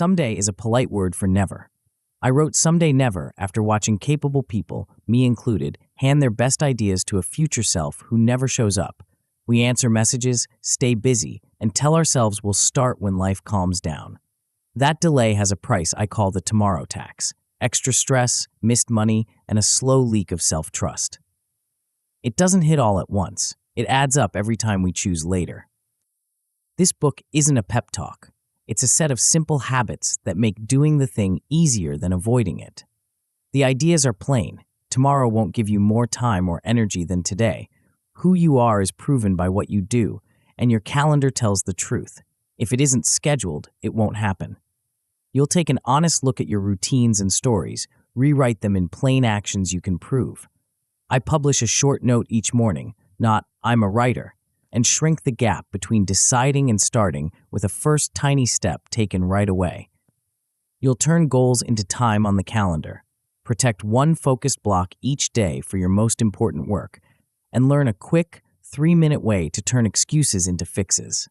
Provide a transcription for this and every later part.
Someday is a polite word for never. I wrote Someday Never after watching capable people, me included, hand their best ideas to a future self who never shows up. We answer messages, stay busy, and tell ourselves we'll start when life calms down. That delay has a price I call the tomorrow tax: extra stress, missed money, and a slow leak of self-trust. It doesn't hit all at once. It adds up every time we choose later. This book isn't a pep talk. It's a set of simple habits that make doing the thing easier than avoiding it. The ideas are plain. Tomorrow won't give you more time or energy than today. Who you are is proven by what you do, and your calendar tells the truth. If it isn't scheduled, it won't happen. You'll take an honest look at your routines and stories, rewrite them in plain actions you can prove. I publish a short note each morning, not "I'm a writer," and shrink the gap between deciding and starting with a first tiny step taken right away. You'll turn goals into time on the calendar, protect one focused block each day for your most important work, and learn a quick, 3-minute way to turn excuses into fixes.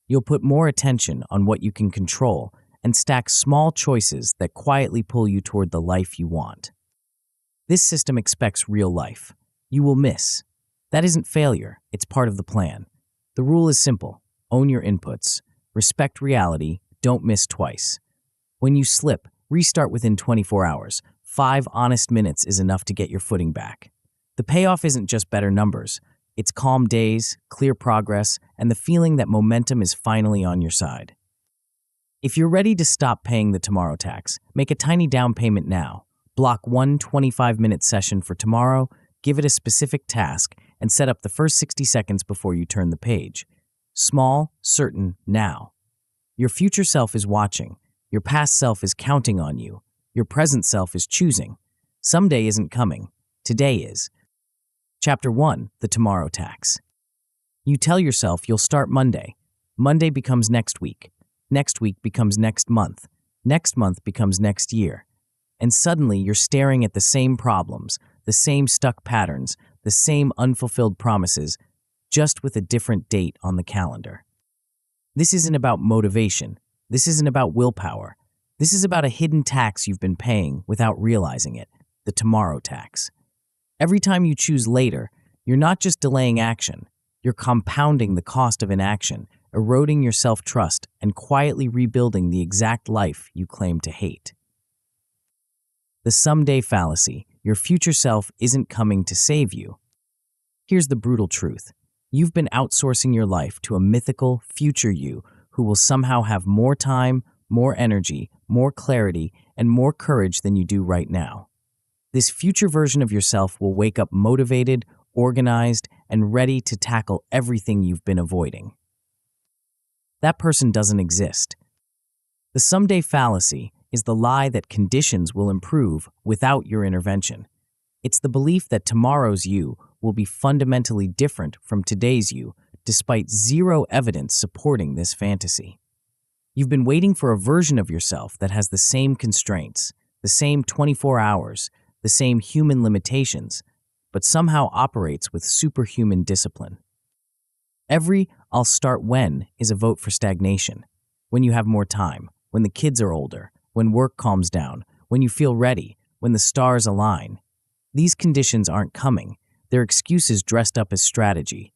You'll put more attention on what you can control and stack small choices that quietly pull you toward the life you want. This system expects real life. You will miss. That isn't failure, it's part of the plan. The rule is simple: own your inputs, respect reality, don't miss twice. When you slip, restart within 24 hours. 5 honest minutes is enough to get your footing back. The payoff isn't just better numbers. It's calm days, clear progress, and the feeling that momentum is finally on your side. If you're ready to stop paying the tomorrow tax, make a tiny down payment now. Block one 25-minute session for tomorrow, give it a specific task, and set up the first 60 seconds before you turn the page. Small, certain, now. Your future self is watching. Your past self is counting on you. Your present self is choosing. Someday isn't coming. Today is. Chapter 1, The Tomorrow Tax. You tell yourself you'll start Monday. Monday becomes next week. Next week becomes next month. Next month becomes next year. And suddenly you're staring at the same problems, the same stuck patterns, the same unfulfilled promises, just with a different date on the calendar. This isn't about motivation. This isn't about willpower. This is about a hidden tax you've been paying without realizing it, the tomorrow tax. Every time you choose later, you're not just delaying action, you're compounding the cost of inaction, eroding your self-trust, and quietly rebuilding the exact life you claim to hate. The Someday Fallacy. Your future self isn't coming to save you. Here's the brutal truth. You've been outsourcing your life to a mythical future you who will somehow have more time, more energy, more clarity, and more courage than you do right now. This future version of yourself will wake up motivated, organized, and ready to tackle everything you've been avoiding. That person doesn't exist. The Someday Fallacy is the lie that conditions will improve without your intervention. It's the belief that tomorrow's you will be fundamentally different from today's you, despite zero evidence supporting this fantasy. You've been waiting for a version of yourself that has the same constraints, the same 24 hours, the same human limitations, but somehow operates with superhuman discipline. Every "I'll start when" is a vote for stagnation. When you have more time, when the kids are older, when work calms down, when you feel ready, when the stars align. These conditions aren't coming. They're excuses dressed up as strategy.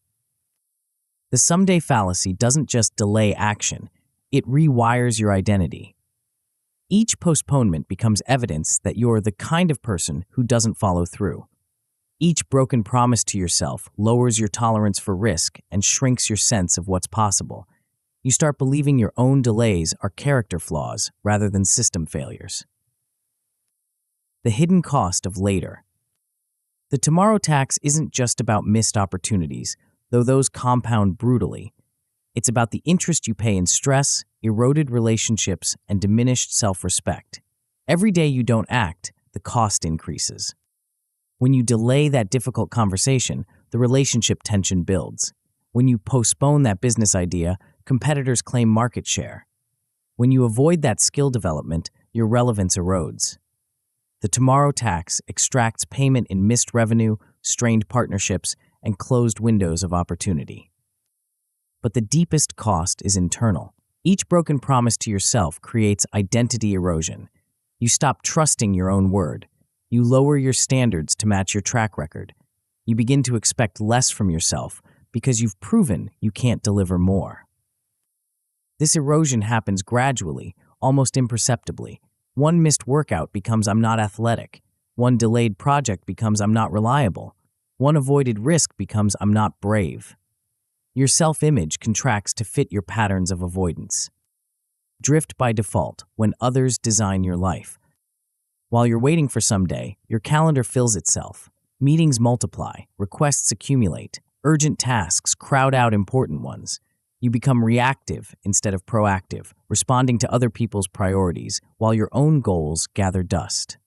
The Someday Fallacy doesn't just delay action, it rewires your identity. Each postponement becomes evidence that you're the kind of person who doesn't follow through. Each broken promise to yourself lowers your tolerance for risk and shrinks your sense of what's possible. You start believing your own delays are character flaws rather than system failures. The hidden cost of later. The tomorrow tax isn't just about missed opportunities, though those compound brutally. It's about the interest you pay in stress, eroded relationships, and diminished self-respect. Every day you don't act, the cost increases. When you delay that difficult conversation, the relationship tension builds. When you postpone that business idea, competitors claim market share. When you avoid that skill development, your relevance erodes. The tomorrow tax extracts payment in missed revenue, strained partnerships, and closed windows of opportunity. But the deepest cost is internal. Each broken promise to yourself creates identity erosion. You stop trusting your own word. You lower your standards to match your track record. You begin to expect less from yourself because you've proven you can't deliver more. This erosion happens gradually, almost imperceptibly. One missed workout becomes I'm not athletic. One delayed project becomes I'm not reliable. One avoided risk becomes I'm not brave. Your self-image contracts to fit your patterns of avoidance. Drift by default when others design your life. While you're waiting for someday, your calendar fills itself. Meetings multiply, requests accumulate, urgent tasks crowd out important ones. You become reactive instead of proactive, responding to other people's priorities while your own goals gather dust.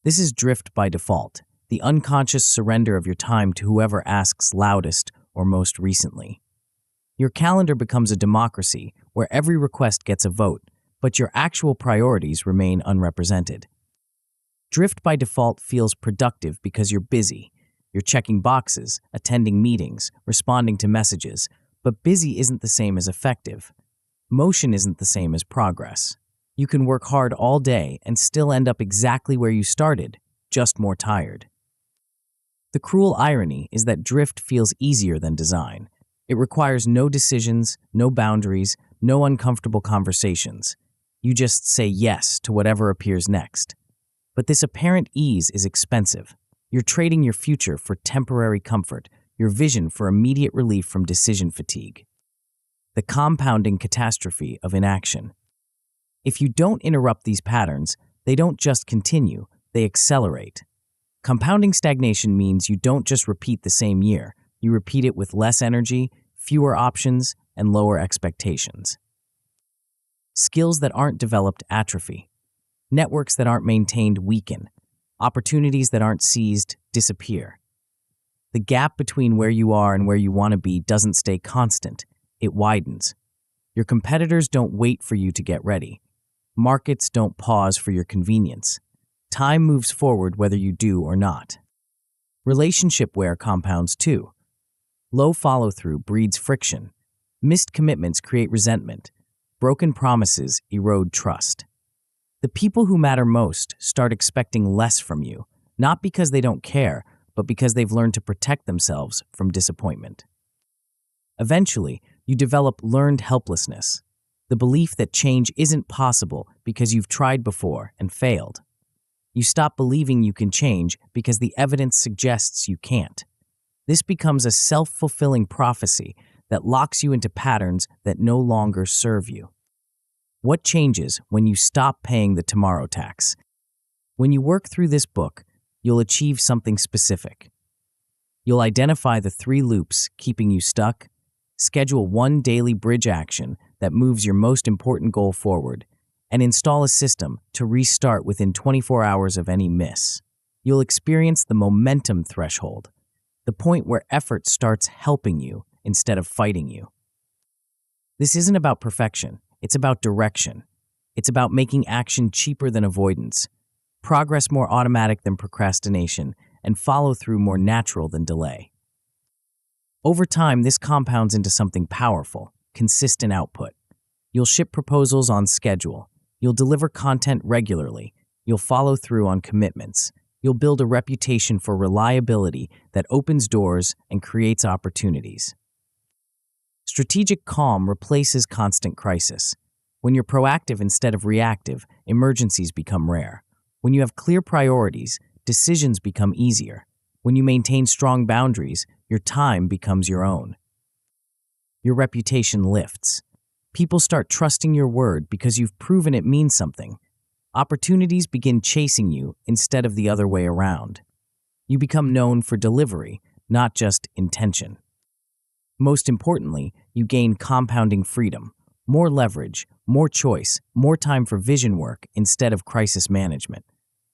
This is drift by default, the unconscious surrender of your time to whoever asks loudest or most recently. Your calendar becomes a democracy where every request gets a vote, but your actual priorities remain unrepresented. Drift by default feels productive because you're busy. You're checking boxes, attending meetings, responding to messages, but busy isn't the same as effective. Motion isn't the same as progress. You can work hard all day and still end up exactly where you started, just more tired. The cruel irony is that drift feels easier than design. It requires no decisions, no boundaries, no uncomfortable conversations. You just say yes to whatever appears next. But this apparent ease is expensive. You're trading your future for temporary comfort, your vision for immediate relief from decision fatigue. The compounding catastrophe of inaction. If you don't interrupt these patterns, they don't just continue, they accelerate. Compounding stagnation means you don't just repeat the same year, you repeat it with less energy, fewer options, and lower expectations. Skills that aren't developed atrophy. Networks that aren't maintained weaken. Opportunities that aren't seized disappear. The gap between where you are and where you want to be doesn't stay constant, it widens. Your competitors don't wait for you to get ready. Markets don't pause for your convenience. Time moves forward whether you do or not. Relationship wear compounds too. Low follow-through breeds friction. Missed commitments create resentment. Broken promises erode trust. The people who matter most start expecting less from you, not because they don't care, but because they've learned to protect themselves from disappointment. Eventually, you develop learned helplessness, the belief that change isn't possible because you've tried before and failed. You stop believing you can change because the evidence suggests you can't. This becomes a self-fulfilling prophecy that locks you into patterns that no longer serve you. What changes when you stop paying the tomorrow tax? When you work through this book, you'll achieve something specific. You'll identify the 3 loops keeping you stuck, schedule one daily bridge action that moves your most important goal forward, and install a system to restart within 24 hours of any miss. You'll experience the momentum threshold, the point where effort starts helping you instead of fighting you. This isn't about perfection, it's about direction. It's about making action cheaper than avoidance, progress more automatic than procrastination, and follow-through more natural than delay. Over time, this compounds into something powerful, consistent output. You'll ship proposals on schedule. You'll deliver content regularly. You'll follow through on commitments. You'll build a reputation for reliability that opens doors and creates opportunities. Strategic calm replaces constant crisis. When you're proactive instead of reactive, emergencies become rare. When you have clear priorities, decisions become easier. When you maintain strong boundaries, your time becomes your own. Your reputation lifts. People start trusting your word because you've proven it means something. Opportunities begin chasing you instead of the other way around. You become known for delivery, not just intention. Most importantly, you gain compounding freedom, more leverage, more choice, more time for vision work instead of crisis management.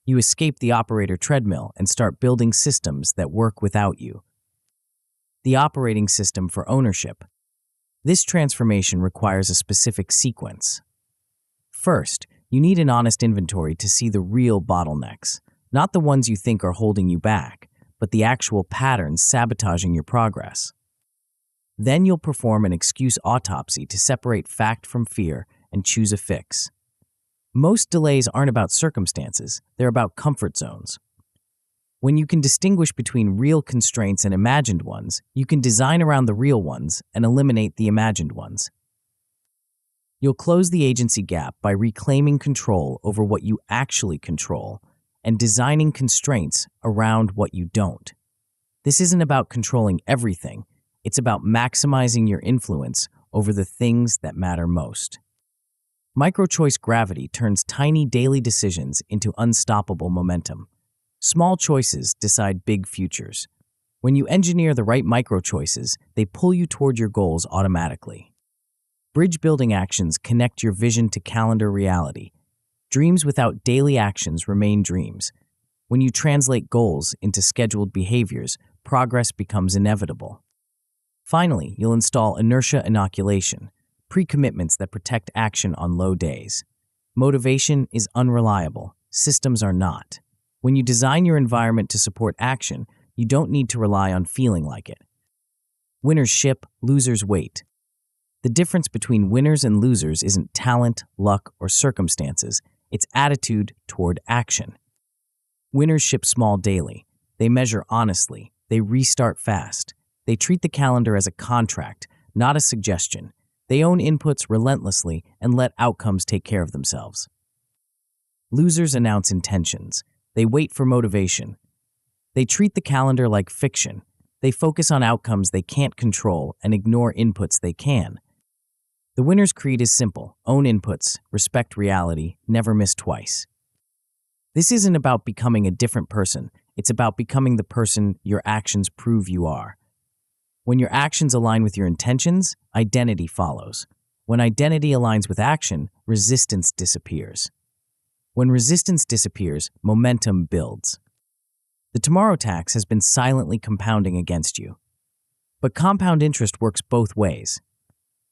You escape the operator treadmill and start building systems that work without you. The operating system for ownership. This transformation requires a specific sequence. First, you need an honest inventory to see the real bottlenecks, not the ones you think are holding you back, but the actual patterns sabotaging your progress. Then you'll perform an excuse autopsy to separate fact from fear and choose a fix. Most delays aren't about circumstances, they're about comfort zones. When you can distinguish between real constraints and imagined ones, you can design around the real ones and eliminate the imagined ones. You'll close the agency gap by reclaiming control over what you actually control and designing constraints around what you don't. This isn't about controlling everything, it's about maximizing your influence over the things that matter most. Micro-choice gravity turns tiny daily decisions into unstoppable momentum. Small choices decide big futures. When you engineer the right micro-choices, they pull you toward your goals automatically. Bridge-building actions connect your vision to calendar reality. Dreams without daily actions remain dreams. When you translate goals into scheduled behaviors, progress becomes inevitable. Finally, you'll install inertia inoculation, pre-commitments that protect action on low days. Motivation is unreliable. Systems are not. When you design your environment to support action, you don't need to rely on feeling like it. Winners ship, losers wait. The difference between winners and losers isn't talent, luck, or circumstances. It's attitude toward action. Winners ship small daily. They measure honestly. They restart fast. They treat the calendar as a contract, not a suggestion. They own inputs relentlessly and let outcomes take care of themselves. Losers announce intentions. They wait for motivation. They treat the calendar like fiction. They focus on outcomes they can't control and ignore inputs they can. The winner's creed is simple: own inputs, respect reality, never miss twice. This isn't about becoming a different person. It's about becoming the person your actions prove you are. When your actions align with your intentions, identity follows. When identity aligns with action, resistance disappears. When resistance disappears, momentum builds. The tomorrow tax has been silently compounding against you. But compound interest works both ways.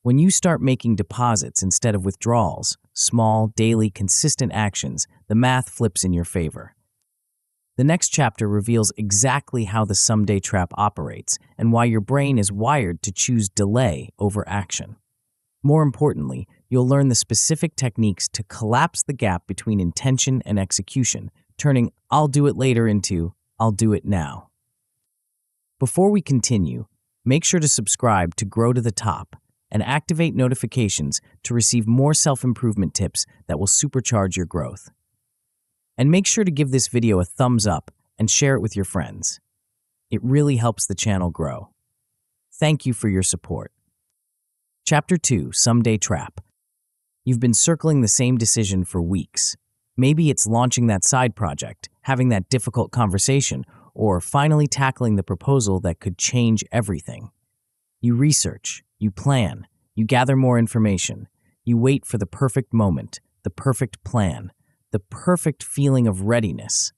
When you start making deposits instead of withdrawals, small, daily, consistent actions, the math flips in your favor. The next chapter reveals exactly how the someday trap operates and why your brain is wired to choose delay over action. More importantly, you'll learn the specific techniques to collapse the gap between intention and execution, turning "I'll do it later" into "I'll do it now." Before we continue, make sure to subscribe to Grow to the Top and activate notifications to receive more self-improvement tips that will supercharge your growth. And make sure to give this video a thumbs up and share it with your friends. It really helps the channel grow. Thank you for your support. Chapter 2, Someday Trap. You've been circling the same decision for weeks. Maybe it's launching that side project, having that difficult conversation, or finally tackling the proposal that could change everything. You research, you plan, you gather more information, you wait for the perfect moment, the perfect plan, the perfect feeling of readiness.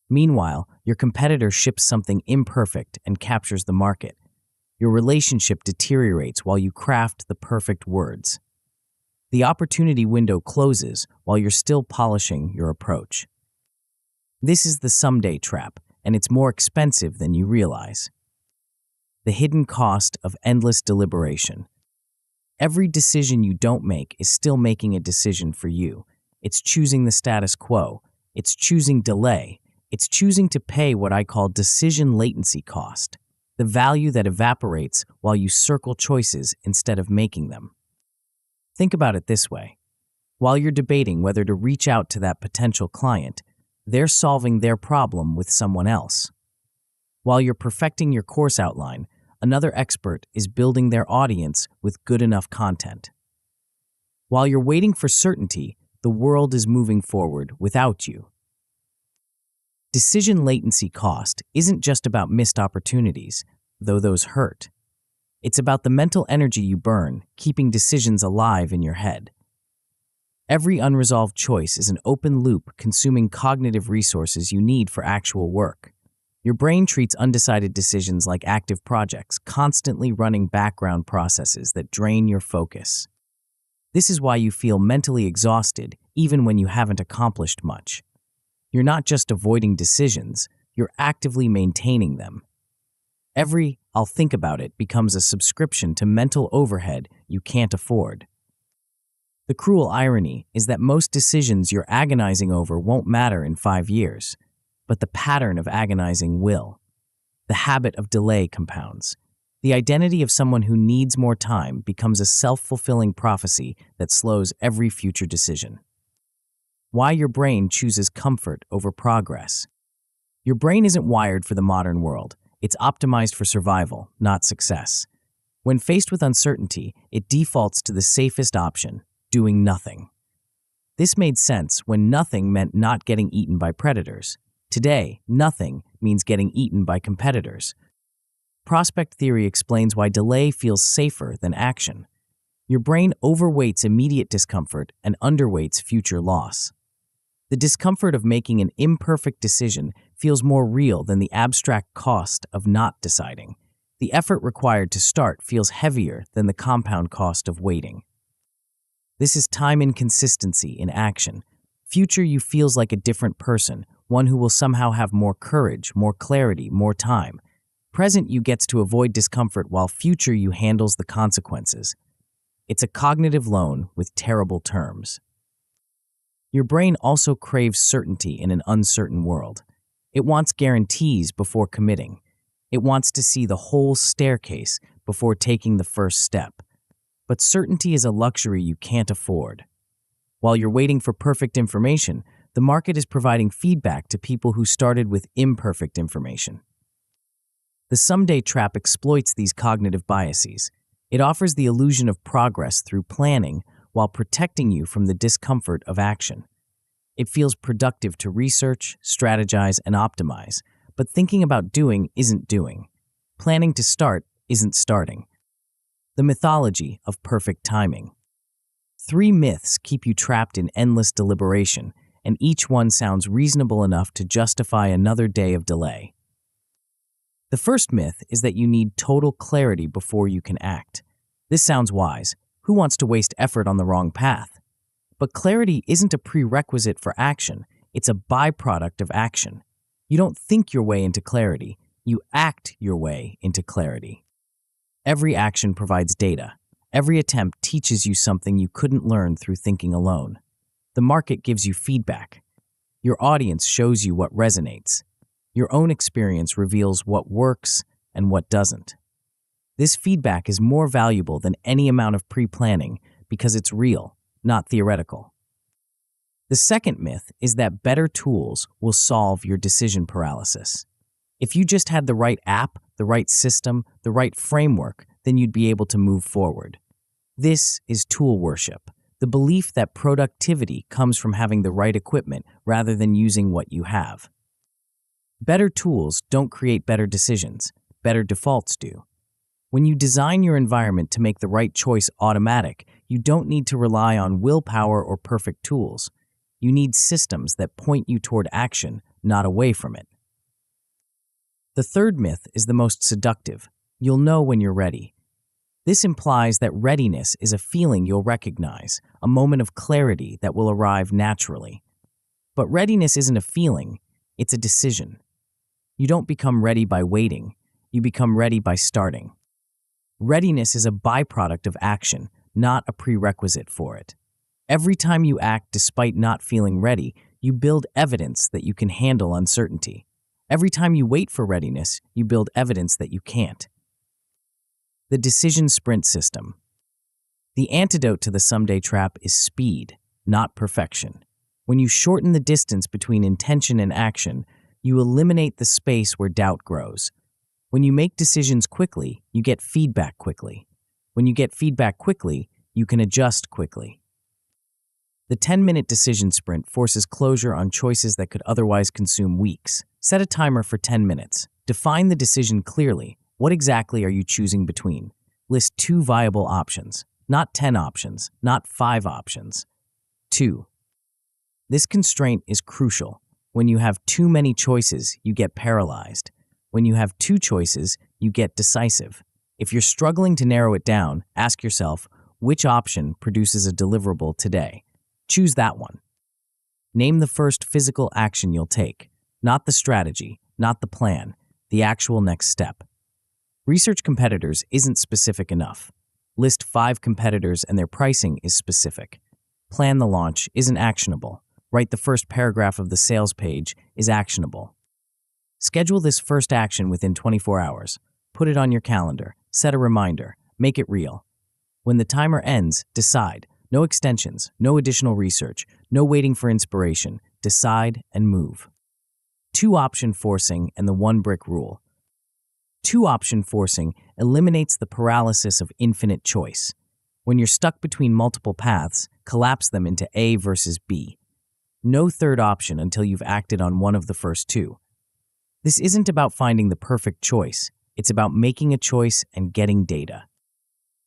Meanwhile, your competitor ships something imperfect and captures the market. Your relationship deteriorates while you craft the perfect words. The opportunity window closes while you're still polishing your approach. This is the someday trap, and it's more expensive than you realize. The hidden cost of endless deliberation. Every decision you don't make is still making a decision for you. It's choosing the status quo. It's choosing delay. It's choosing to pay what I call decision latency cost, the value that evaporates while you circle choices instead of making them. Think about it this way. While you're debating whether to reach out to that potential client, they're solving their problem with someone else. While you're perfecting your course outline, another expert is building their audience with good enough content. While you're waiting for certainty, the world is moving forward without you. Decision latency cost isn't just about missed opportunities, though those hurt. It's about the mental energy you burn, keeping decisions alive in your head. Every unresolved choice is an open loop consuming cognitive resources you need for actual work. Your brain treats undecided decisions like active projects, constantly running background processes that drain your focus. This is why you feel mentally exhausted even when you haven't accomplished much. You're not just avoiding decisions, you're actively maintaining them. Every "I'll think about it" becomes a subscription to mental overhead you can't afford. The cruel irony is that most decisions you're agonizing over won't matter in 5 years, but the pattern of agonizing will. The habit of delay compounds. The identity of someone who needs more time becomes a self-fulfilling prophecy that slows every future decision. Why your brain chooses comfort over progress. Your brain isn't wired for the modern world. It's optimized for survival, not success. When faced with uncertainty, it defaults to the safest option, doing nothing. This made sense when nothing meant not getting eaten by predators. Today, nothing means getting eaten by competitors. Prospect theory explains why delay feels safer than action. Your brain overweights immediate discomfort and underweights future loss. The discomfort of making an imperfect decision feels more real than the abstract cost of not deciding. The effort required to start feels heavier than the compound cost of waiting. This is time inconsistency in action. Future you feels like a different person, one who will somehow have more courage, more clarity, more time. Present you gets to avoid discomfort while future you handles the consequences. It's a cognitive loan with terrible terms. Your brain also craves certainty in an uncertain world. It wants guarantees before committing. It wants to see the whole staircase before taking the first step. But certainty is a luxury you can't afford. While you're waiting for perfect information, the market is providing feedback to people who started with imperfect information. The someday trap exploits these cognitive biases. It offers the illusion of progress through planning while protecting you from the discomfort of action. It feels productive to research, strategize, and optimize, but thinking about doing isn't doing. Planning to start isn't starting. The mythology of perfect timing. 3 myths keep you trapped in endless deliberation, and each one sounds reasonable enough to justify another day of delay. The first myth is that you need total clarity before you can act. This sounds wise. Who wants to waste effort on the wrong path? But clarity isn't a prerequisite for action. It's a byproduct of action. You don't think your way into clarity. You act your way into clarity. Every action provides data. Every attempt teaches you something you couldn't learn through thinking alone. The market gives you feedback. Your audience shows you what resonates. Your own experience reveals what works and what doesn't. This feedback is more valuable than any amount of pre-planning because it's real, not theoretical. The second myth is that better tools will solve your decision paralysis. If you just had the right app, the right system, the right framework, then you'd be able to move forward. This is tool worship, the belief that productivity comes from having the right equipment rather than using what you have. Better tools don't create better decisions. Better defaults do. When you design your environment to make the right choice automatic, you don't need to rely on willpower or perfect tools. You need systems that point you toward action, not away from it. The third myth is the most seductive. You'll know when you're ready. This implies that readiness is a feeling you'll recognize, a moment of clarity that will arrive naturally. But readiness isn't a feeling, it's a decision. You don't become ready by waiting, you become ready by starting. Readiness is a byproduct of action, not a prerequisite for it. Every time you act despite not feeling ready, you build evidence that you can handle uncertainty. Every time you wait for readiness, you build evidence that you can't. The decision sprint system. The antidote to the someday trap is speed, not perfection. When you shorten the distance between intention and action, you eliminate the space where doubt grows. When you make decisions quickly, you get feedback quickly. When you get feedback quickly, you can adjust quickly. The 10-minute decision sprint forces closure on choices that could otherwise consume weeks. Set a timer for 10 minutes. Define the decision clearly. What exactly are you choosing between? List 2 viable options, not 10 options, not 5 options. 2. This constraint is crucial. When you have too many choices, you get paralyzed. When you have 2 choices, you get decisive. If you're struggling to narrow it down, ask yourself, which option produces a deliverable today? Choose that one. Name the first physical action you'll take, not the strategy, not the plan, the actual next step. Research competitors isn't specific enough. List 5 competitors and their pricing is specific. Plan the launch isn't actionable. Write the first paragraph of the sales page is actionable. Schedule this first action within 24 hours. Put it on your calendar. Set a reminder. Make it real. When the timer ends, decide. No extensions, no additional research, no waiting for inspiration. Decide and move. 2-option forcing and the 1-brick rule. 2-option forcing eliminates the paralysis of infinite choice. When you're stuck between multiple paths, collapse them into A versus B. No third option until you've acted on one of the first 2. This isn't about finding the perfect choice. It's about making a choice and getting data.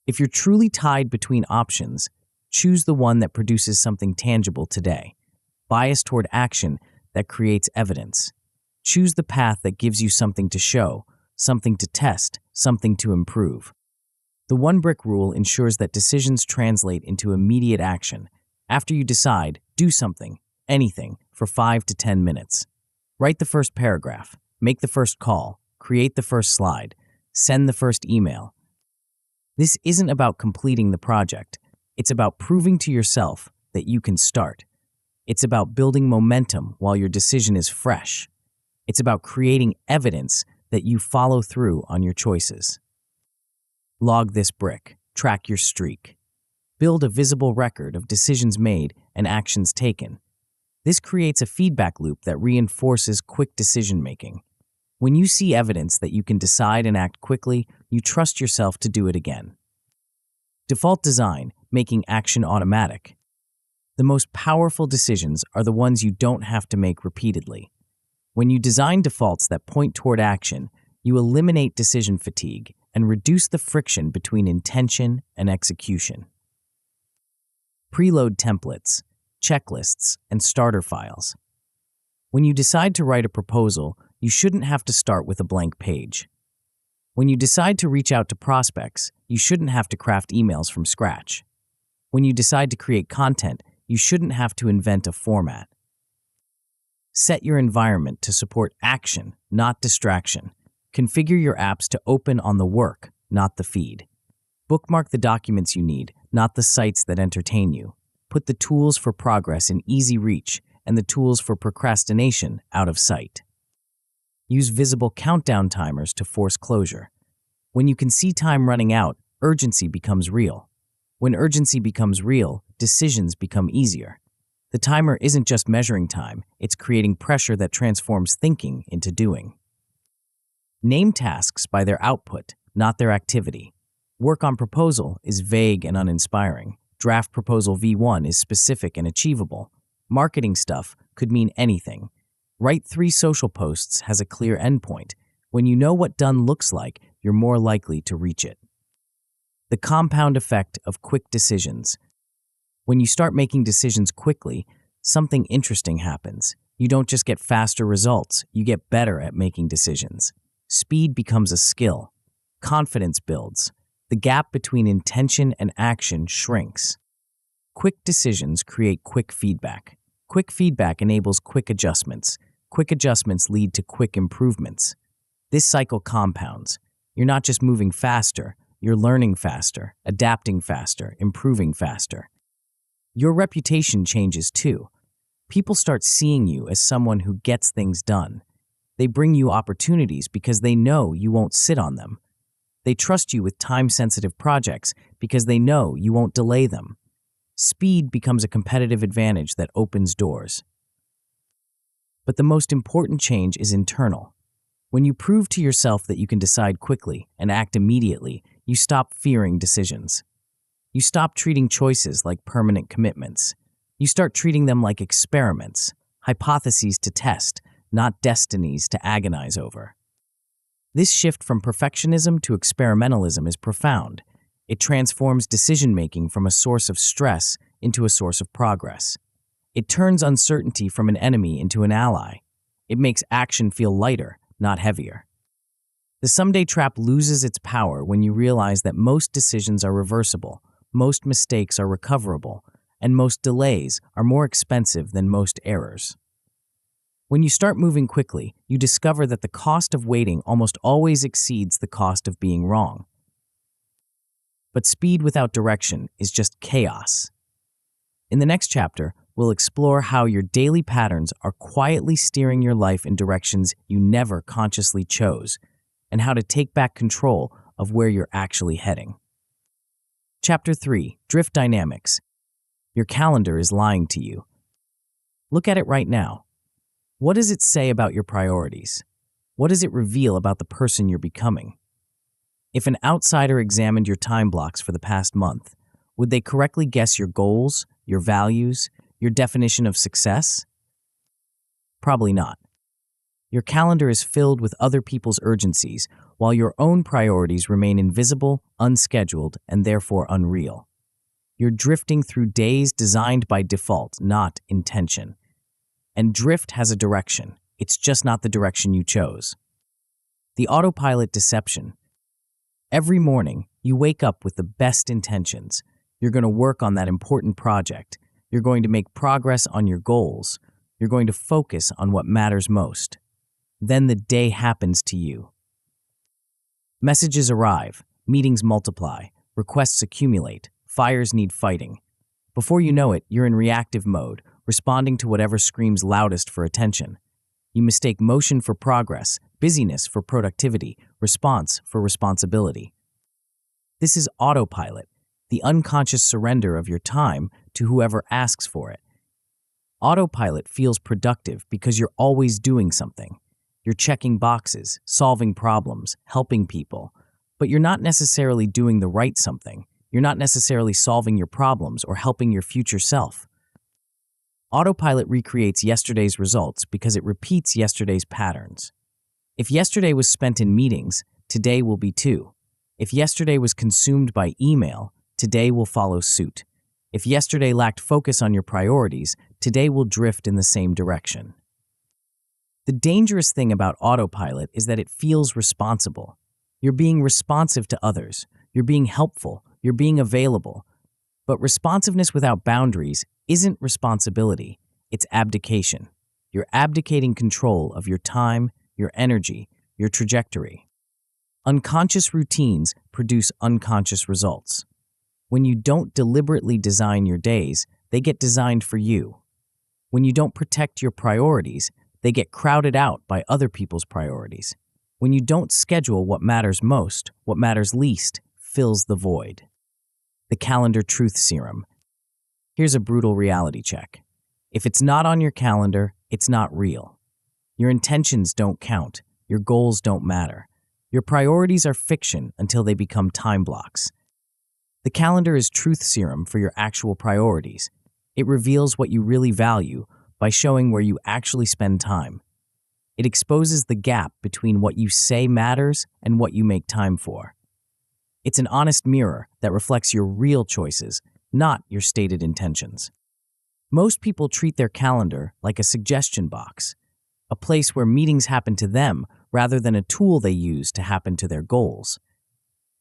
If you're truly tied between options, choose the one that produces something tangible today. Bias toward action that creates evidence. Choose the path that gives you something to show, something to test, something to improve. The 1-brick rule ensures that decisions translate into immediate action. After you decide, do something, anything, for 5 to 10 minutes. Write the first paragraph, make the first call, create the first slide, send the first email. This isn't about completing the project. It's about proving to yourself that you can start. It's about building momentum while your decision is fresh. It's about creating evidence that you follow through on your choices. Log this brick. Track your streak. Build a visible record of decisions made and actions taken. This creates a feedback loop that reinforces quick decision-making. When you see evidence that you can decide and act quickly, you trust yourself to do it again. Default design, making action automatic. The most powerful decisions are the ones you don't have to make repeatedly. When you design defaults that point toward action, you eliminate decision fatigue and reduce the friction between intention and execution. Preload templates, checklists, and starter files. When you decide to write a proposal, you shouldn't have to start with a blank page. When you decide to reach out to prospects, you shouldn't have to craft emails from scratch. When you decide to create content, you shouldn't have to invent a format. Set your environment to support action, not distraction. Configure your apps to open on the work, not the feed. Bookmark the documents you need, not the sites that entertain you. Put the tools for progress in easy reach and the tools for procrastination out of sight. Use visible countdown timers to force closure. When you can see time running out, urgency becomes real. When urgency becomes real, decisions become easier. The timer isn't just measuring time, it's creating pressure that transforms thinking into doing. Name tasks by their output, not their activity. Work on proposal is vague and uninspiring. Draft proposal V1 is specific and achievable. Marketing stuff could mean anything. Write 3 social posts has a clear endpoint. When you know what done looks like, you're more likely to reach it. The compound effect of quick decisions. When you start making decisions quickly, something interesting happens. You don't just get faster results, you get better at making decisions. Speed becomes a skill. Confidence builds. The gap between intention and action shrinks. Quick decisions create quick feedback. Quick feedback enables quick adjustments. Quick adjustments lead to quick improvements. This cycle compounds. You're not just moving faster, you're learning faster, adapting faster, improving faster. Your reputation changes too. People start seeing you as someone who gets things done. They bring you opportunities because they know you won't sit on them. They trust you with time-sensitive projects because they know you won't delay them. Speed becomes a competitive advantage that opens doors. But the most important change is internal. When you prove to yourself that you can decide quickly and act immediately, you stop fearing decisions. You stop treating choices like permanent commitments. You start treating them like experiments, hypotheses to test, not destinies to agonize over. This shift from perfectionism to experimentalism is profound. It transforms decision-making from a source of stress into a source of progress. It turns uncertainty from an enemy into an ally. It makes action feel lighter, not heavier. The someday trap loses its power when you realize that most decisions are reversible, most mistakes are recoverable, and most delays are more expensive than most errors. When you start moving quickly, you discover that the cost of waiting almost always exceeds the cost of being wrong. But speed without direction is just chaos. In the next chapter, we'll explore how your daily patterns are quietly steering your life in directions you never consciously chose, and how to take back control of where you're actually heading. Chapter 3: Drift Dynamics. Your calendar is lying to you. Look at it right now. What does it say about your priorities? What does it reveal about the person you're becoming? If an outsider examined your time blocks for the past month, would they correctly guess your goals, your values, your definition of success? Probably not. Your calendar is filled with other people's urgencies, while your own priorities remain invisible, unscheduled, and therefore unreal. You're drifting through days designed by default, not intention. And drift has a direction. It's just not the direction you chose. The autopilot deception. Every morning, you wake up with the best intentions. You're going to work on that important project. You're going to make progress on your goals. You're going to focus on what matters most. Then the day happens to you. Messages arrive, meetings multiply, requests accumulate, fires need fighting. Before you know it, you're in reactive mode, responding to whatever screams loudest for attention. You mistake motion for progress, busyness for productivity, response for responsibility. This is autopilot, the unconscious surrender of your time to whoever asks for it. Autopilot feels productive because you're always doing something. You're checking boxes, solving problems, helping people, but you're not necessarily doing the right something. You're not necessarily solving your problems or helping your future self. Autopilot recreates yesterday's results because it repeats yesterday's patterns. If yesterday was spent in meetings, today will be too. If yesterday was consumed by email, today will follow suit. If yesterday lacked focus on your priorities, today will drift in the same direction. The dangerous thing about autopilot is that it feels responsible. You're being responsive to others. You're being helpful. You're being available. But responsiveness without boundaries isn't responsibility. It's abdication. You're abdicating control of your time, your energy, your trajectory. Unconscious routines produce unconscious results. When you don't deliberately design your days, they get designed for you. When you don't protect your priorities, they get crowded out by other people's priorities. When you don't schedule what matters most, what matters least fills the void. The calendar truth serum. Here's a brutal reality check. If it's not on your calendar, it's not real. Your intentions don't count. Your goals don't matter. Your priorities are fiction until they become time blocks. The calendar is truth serum for your actual priorities. It reveals what you really value by showing where you actually spend time. It exposes the gap between what you say matters and what you make time for. It's an honest mirror that reflects your real choices, not your stated intentions. Most people treat their calendar like a suggestion box, a place where meetings happen to them rather than a tool they use to happen to their goals.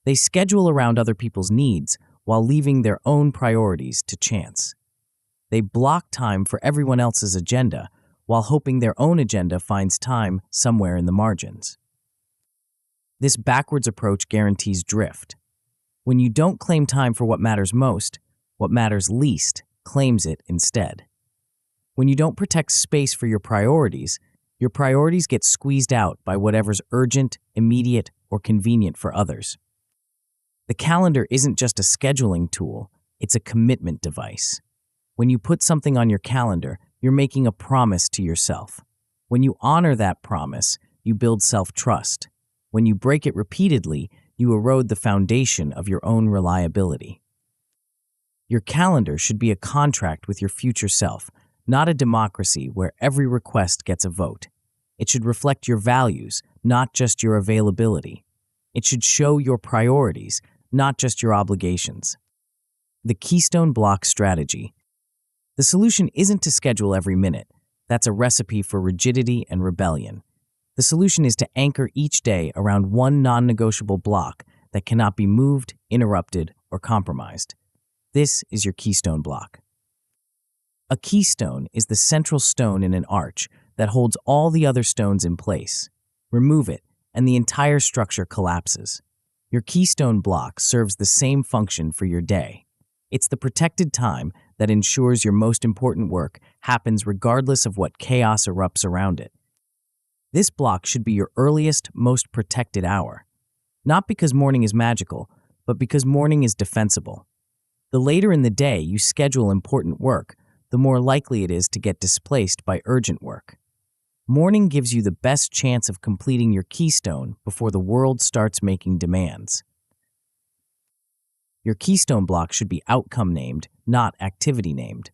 They schedule around other people's needs while leaving their own priorities to chance. They block time for everyone else's agenda while hoping their own agenda finds time somewhere in the margins. This backwards approach guarantees drift. When you don't claim time for what matters most, what matters least claims it instead. When you don't protect space for your priorities get squeezed out by whatever's urgent, immediate, or convenient for others. The calendar isn't just a scheduling tool, it's a commitment device. When you put something on your calendar, you're making a promise to yourself. When you honor that promise, you build self-trust. When you break it repeatedly, you erode the foundation of your own reliability. Your calendar should be a contract with your future self, not a democracy where every request gets a vote. It should reflect your values, not just your availability. It should show your priorities, not just your obligations. The Keystone Block Strategy. The solution isn't to schedule every minute. That's a recipe for rigidity and rebellion. The solution is to anchor each day around one non-negotiable block that cannot be moved, interrupted, or compromised. This is your keystone block. A keystone is the central stone in an arch, that holds all the other stones in place. Remove it, and the entire structure collapses. Your keystone block serves the same function for your day. It's the protected time that ensures your most important work happens regardless of what chaos erupts around it. This block should be your earliest, most protected hour. Not because morning is magical, but because morning is defensible. The later in the day you schedule important work, the more likely it is to get displaced by urgent work. Morning gives you the best chance of completing your keystone before the world starts making demands. Your keystone block should be outcome named, not activity named.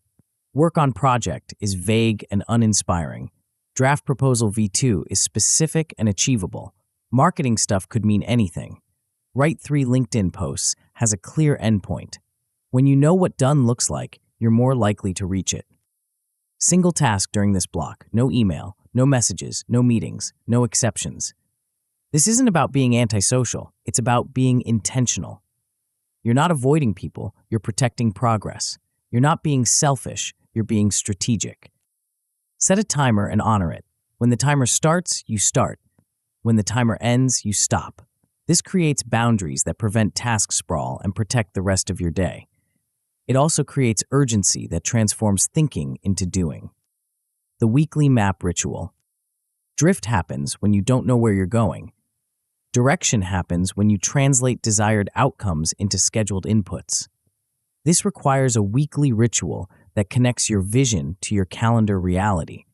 Work on project is vague and uninspiring. Draft proposal V2 is specific and achievable. Marketing stuff could mean anything. Write 3 LinkedIn posts has a clear endpoint. When you know what done looks like, you're more likely to reach it. Single task during this block, no email, no messages, no meetings, no exceptions. This isn't about being antisocial, it's about being intentional. You're not avoiding people, you're protecting progress. You're not being selfish, you're being strategic. Set a timer and honor it. When the timer starts, you start. When the timer ends, you stop. This creates boundaries that prevent task sprawl and protect the rest of your day. It also creates urgency that transforms thinking into doing. The weekly map ritual. Drift happens when you don't know where you're going. Direction happens when you translate desired outcomes into scheduled inputs. This requires a weekly ritual that connects your vision to your calendar reality.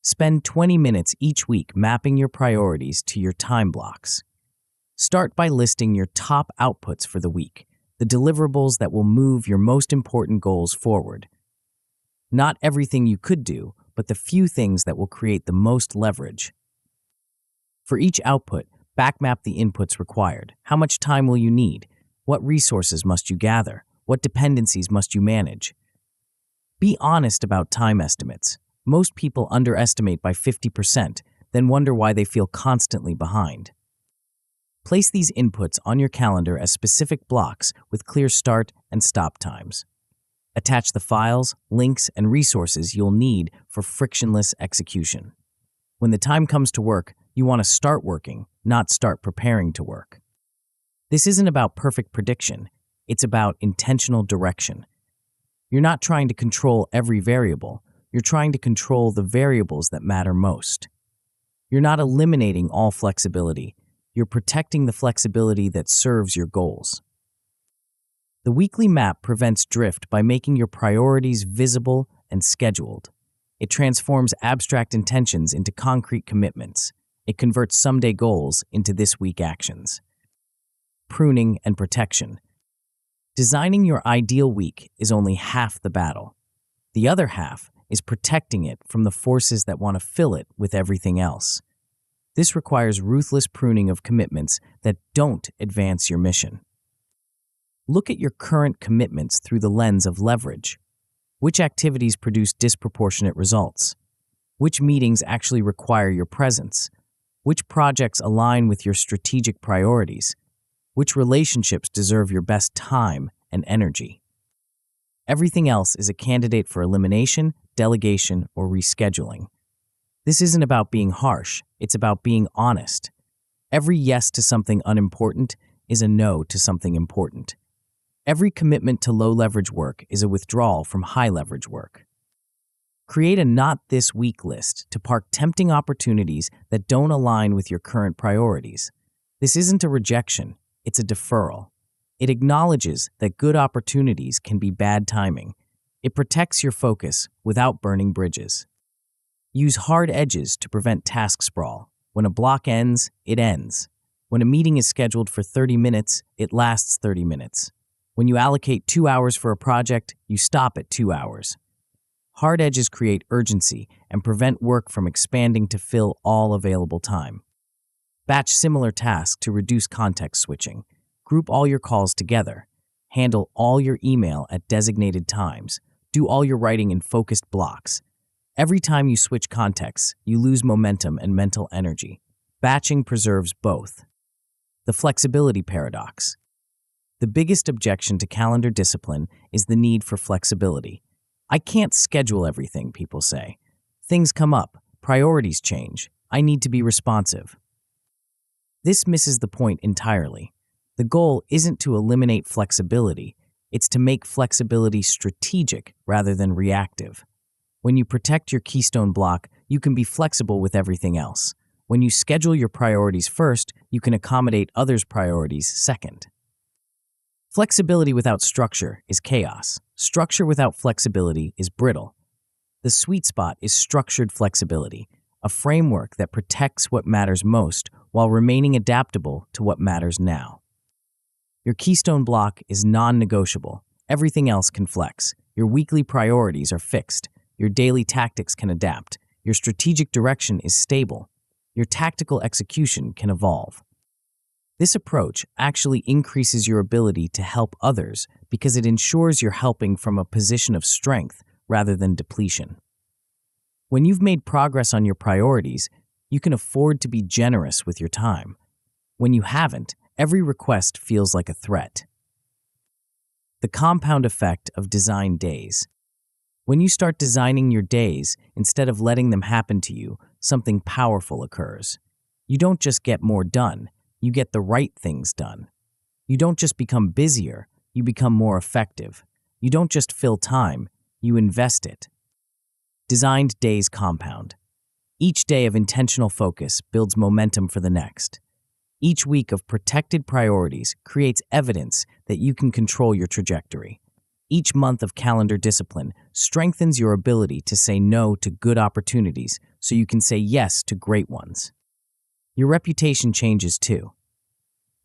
Spend 20 minutes each week mapping your priorities to your time blocks. Start by listing your top outputs for the week, the deliverables that will move your most important goals forward. Not everything you could do, but the few things that will create the most leverage. For each output, backmap the inputs required. How much time will you need? What resources must you gather? What dependencies must you manage? Be honest about time estimates. Most people underestimate by 50%, then wonder why they feel constantly behind. Place these inputs on your calendar as specific blocks with clear start and stop times. Attach the files, links, and resources you'll need for frictionless execution. When the time comes to work, you want to start working, not start preparing to work. This isn't about perfect prediction, it's about intentional direction. You're not trying to control every variable, you're trying to control the variables that matter most. You're not eliminating all flexibility, you're protecting the flexibility that serves your goals. The weekly map prevents drift by making your priorities visible and scheduled. It transforms abstract intentions into concrete commitments. It converts someday goals into this week actions. Pruning and protection. Designing your ideal week is only half the battle. The other half is protecting it from the forces that want to fill it with everything else. This requires ruthless pruning of commitments that don't advance your mission. Look at your current commitments through the lens of leverage. Which activities produce disproportionate results? Which meetings actually require your presence? Which projects align with your strategic priorities? Which relationships deserve your best time and energy? Everything else is a candidate for elimination, delegation, or rescheduling. This isn't about being harsh, it's about being honest. Every yes to something unimportant is a no to something important. Every commitment to low-leverage work is a withdrawal from high-leverage work. Create a not this week list to park tempting opportunities that don't align with your current priorities. This isn't a rejection, it's a deferral. It acknowledges that good opportunities can be bad timing. It protects your focus without burning bridges. Use hard edges to prevent task sprawl. When a block ends, it ends. When a meeting is scheduled for 30 minutes, it lasts 30 minutes. When you allocate 2 hours for a project, you stop at 2 hours. Hard edges create urgency and prevent work from expanding to fill all available time. Batch similar tasks to reduce context switching. Group all your calls together. Handle all your email at designated times. Do all your writing in focused blocks. Every time you switch contexts, you lose momentum and mental energy. Batching preserves both. The flexibility paradox. The biggest objection to calendar discipline is the need for flexibility. I can't schedule everything, people say. Things come up, priorities change. I need to be responsive. This misses the point entirely. The goal isn't to eliminate flexibility, it's to make flexibility strategic rather than reactive. When you protect your keystone block, you can be flexible with everything else. When you schedule your priorities first, you can accommodate others' priorities second. Flexibility without structure is chaos. Structure without flexibility is brittle. The sweet spot is structured flexibility, a framework that protects what matters most while remaining adaptable to what matters now. Your keystone block is non-negotiable. Everything else can flex. Your weekly priorities are fixed. Your daily tactics can adapt. Your strategic direction is stable. Your tactical execution can evolve. This approach actually increases your ability to help others because it ensures you're helping from a position of strength rather than depletion. When you've made progress on your priorities, you can afford to be generous with your time. When you haven't, every request feels like a threat. The compound effect of designed days. When you start designing your days, instead of letting them happen to you, something powerful occurs. You don't just get more done, you get the right things done. You don't just become busier, you become more effective. You don't just fill time, you invest it. Designed days compound. Each day of intentional focus builds momentum for the next. Each week of protected priorities creates evidence that you can control your trajectory. Each month of calendar discipline strengthens your ability to say no to good opportunities so you can say yes to great ones. Your reputation changes too.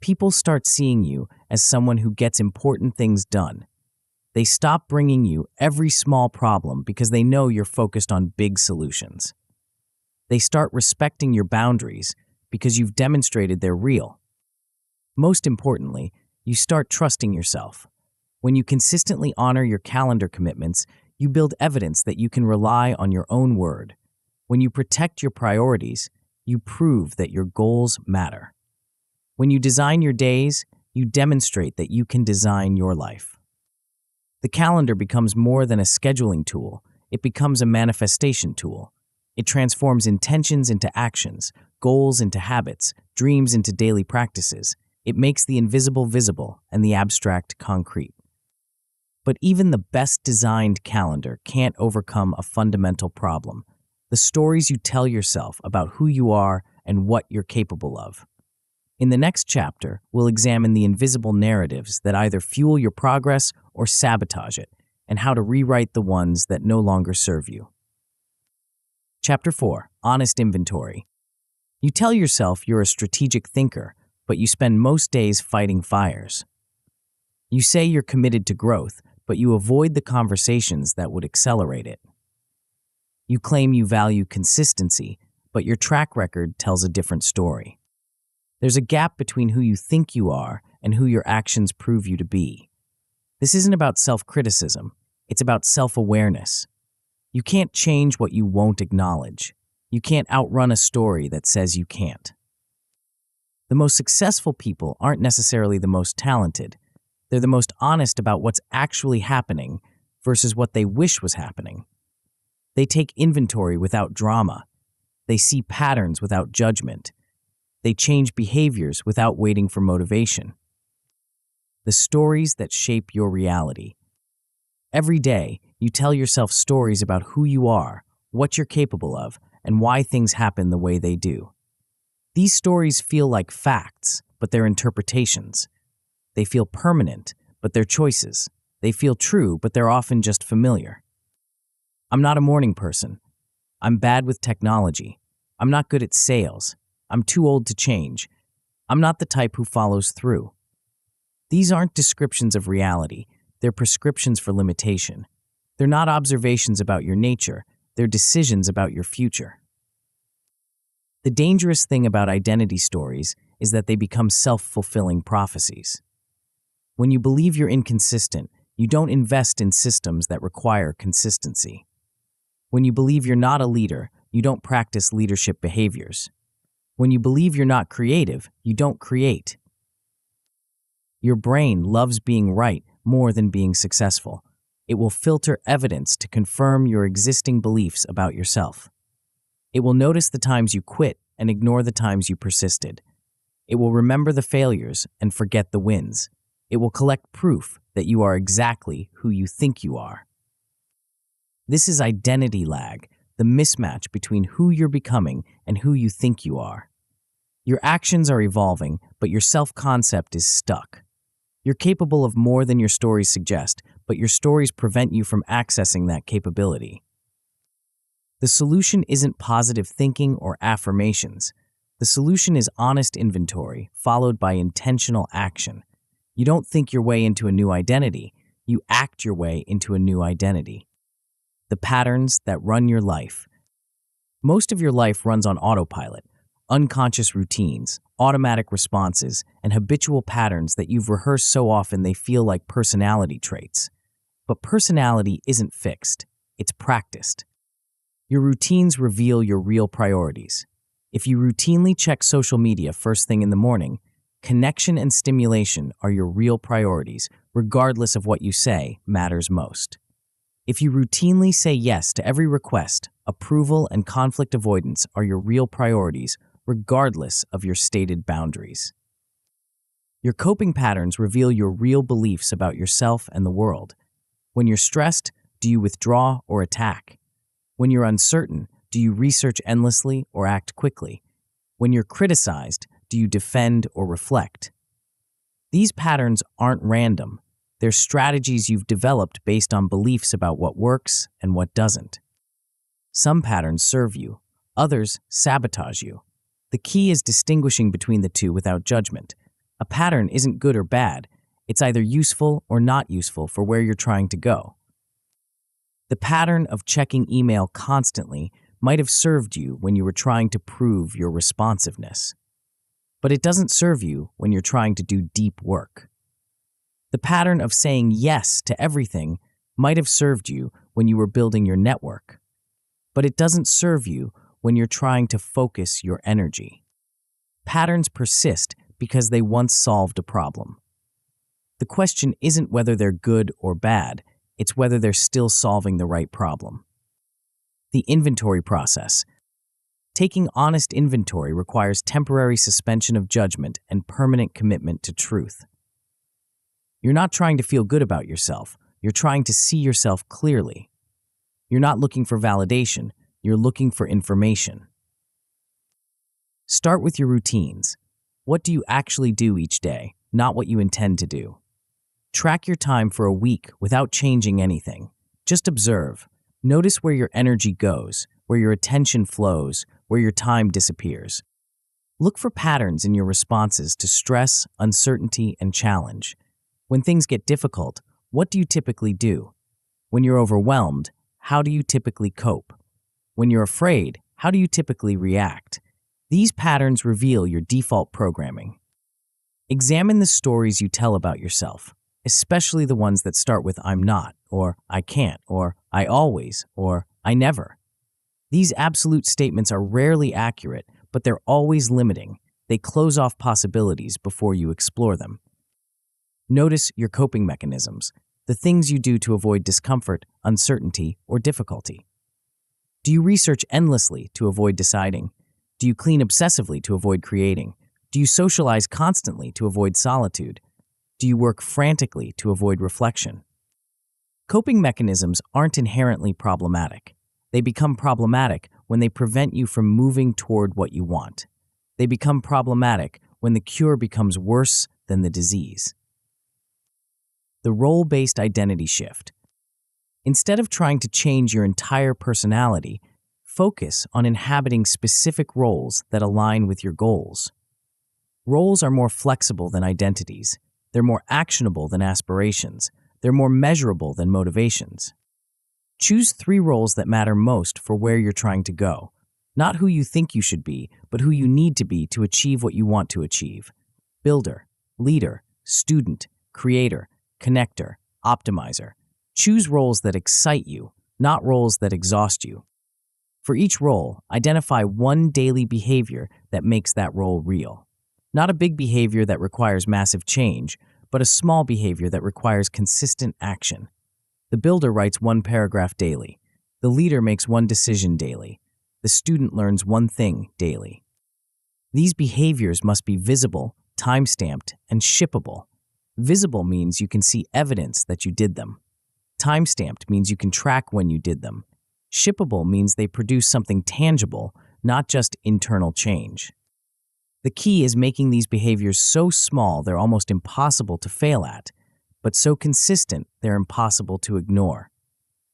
People start seeing you as someone who gets important things done. They stop bringing you every small problem because they know you're focused on big solutions. They start respecting your boundaries because you've demonstrated they're real. Most importantly, you start trusting yourself. When you consistently honor your calendar commitments, you build evidence that you can rely on your own word. When you protect your priorities, you prove that your goals matter. When you design your days, you demonstrate that you can design your life. The calendar becomes more than a scheduling tool. It becomes a manifestation tool. It transforms intentions into actions, goals into habits, dreams into daily practices. It makes the invisible visible and the abstract concrete. But even the best designed calendar can't overcome a fundamental problem: the stories you tell yourself about who you are and what you're capable of. In the next chapter, we'll examine the invisible narratives that either fuel your progress or sabotage it, and how to rewrite the ones that no longer serve you. Chapter 4. Honest Inventory. You tell yourself you're a strategic thinker, but you spend most days fighting fires. You say you're committed to growth, but you avoid the conversations that would accelerate it. You claim you value consistency, but your track record tells a different story. There's a gap between who you think you are and who your actions prove you to be. This isn't about self-criticism, it's about self-awareness. You can't change what you won't acknowledge. You can't outrun a story that says you can't. The most successful people aren't necessarily the most talented. They're the most honest about what's actually happening versus what they wish was happening. They take inventory without drama. They see patterns without judgment. They change behaviors without waiting for motivation. The stories that shape your reality. Every day, you tell yourself stories about who you are, what you're capable of, and why things happen the way they do. These stories feel like facts, but they're interpretations. They feel permanent, but they're choices. They feel true, but they're often just familiar. I'm not a morning person. I'm bad with technology. I'm not good at sales. I'm too old to change. I'm not the type who follows through. These aren't descriptions of reality. They're prescriptions for limitation. They're not observations about your nature. They're decisions about your future. The dangerous thing about identity stories is that they become self-fulfilling prophecies. When you believe you're inconsistent, you don't invest in systems that require consistency. When you believe you're not a leader, you don't practice leadership behaviors. When you believe you're not creative, you don't create. Your brain loves being right more than being successful. It will filter evidence to confirm your existing beliefs about yourself. It will notice the times you quit and ignore the times you persisted. It will remember the failures and forget the wins. It will collect proof that you are exactly who you think you are. This is identity lag, the mismatch between who you're becoming and who you think you are. Your actions are evolving, but your self-concept is stuck. You're capable of more than your stories suggest, but your stories prevent you from accessing that capability. The solution isn't positive thinking or affirmations. The solution is honest inventory, followed by intentional action. You don't think your way into a new identity, you act your way into a new identity. The patterns that run your life. Most of your life runs on autopilot, unconscious routines, automatic responses, and habitual patterns that you've rehearsed so often they feel like personality traits. But personality isn't fixed, it's practiced. Your routines reveal your real priorities. If you routinely check social media first thing in the morning, connection and stimulation are your real priorities, regardless of what you say matters most. If you routinely say yes to every request, approval and conflict avoidance are your real priorities, regardless of your stated boundaries. Your coping patterns reveal your real beliefs about yourself and the world. When you're stressed, do you withdraw or attack? When you're uncertain, do you research endlessly or act quickly? When you're criticized, do you defend or reflect? These patterns aren't random. They're strategies you've developed based on beliefs about what works and what doesn't. Some patterns serve you, others sabotage you. The key is distinguishing between the two without judgment. A pattern isn't good or bad. It's either useful or not useful for where you're trying to go. The pattern of checking email constantly might have served you when you were trying to prove your responsiveness. But it doesn't serve you when you're trying to do deep work. The pattern of saying yes to everything might have served you when you were building your network. But it doesn't serve you when you're trying to focus your energy. Patterns persist because they once solved a problem. The question isn't whether they're good or bad, it's whether they're still solving the right problem. The inventory process. Taking honest inventory requires temporary suspension of judgment and permanent commitment to truth. You're not trying to feel good about yourself, you're trying to see yourself clearly. You're not looking for validation, you're looking for information. Start with your routines. What do you actually do each day, not what you intend to do? Track your time for a week without changing anything. Just observe. Notice where your energy goes, where your attention flows, where your time disappears. Look for patterns in your responses to stress, uncertainty, and challenge. When things get difficult, what do you typically do? When you're overwhelmed, how do you typically cope? When you're afraid, how do you typically react? These patterns reveal your default programming. Examine the stories you tell about yourself, especially the ones that start with "I'm not," or "I can't," or "I always," or "I never." These absolute statements are rarely accurate, but they're always limiting. They close off possibilities before you explore them. Notice your coping mechanisms, the things you do to avoid discomfort, uncertainty, or difficulty. Do you research endlessly to avoid deciding? Do you clean obsessively to avoid creating? Do you socialize constantly to avoid solitude? Do you work frantically to avoid reflection? Coping mechanisms aren't inherently problematic. They become problematic when they prevent you from moving toward what you want. They become problematic when the cure becomes worse than the disease. The role-based identity shift. Instead of trying to change your entire personality, focus on inhabiting specific roles that align with your goals. Roles are more flexible than identities. They're more actionable than aspirations. They're more measurable than motivations. Choose 3 roles that matter most for where you're trying to go. Not who you think you should be, but who you need to be to achieve what you want to achieve. Builder, leader, student, creator, connector, optimizer. Choose roles that excite you, not roles that exhaust you. For each role, identify one daily behavior that makes that role real. Not a big behavior that requires massive change, but a small behavior that requires consistent action. The builder writes 1 paragraph daily. The leader makes 1 decision daily. The student learns one thing daily. These behaviors must be visible, time-stamped, and shippable. Visible means you can see evidence that you did them. Time-stamped means you can track when you did them. Shippable means they produce something tangible, not just internal change. The key is making these behaviors so small they're almost impossible to fail at, but so consistent they're impossible to ignore.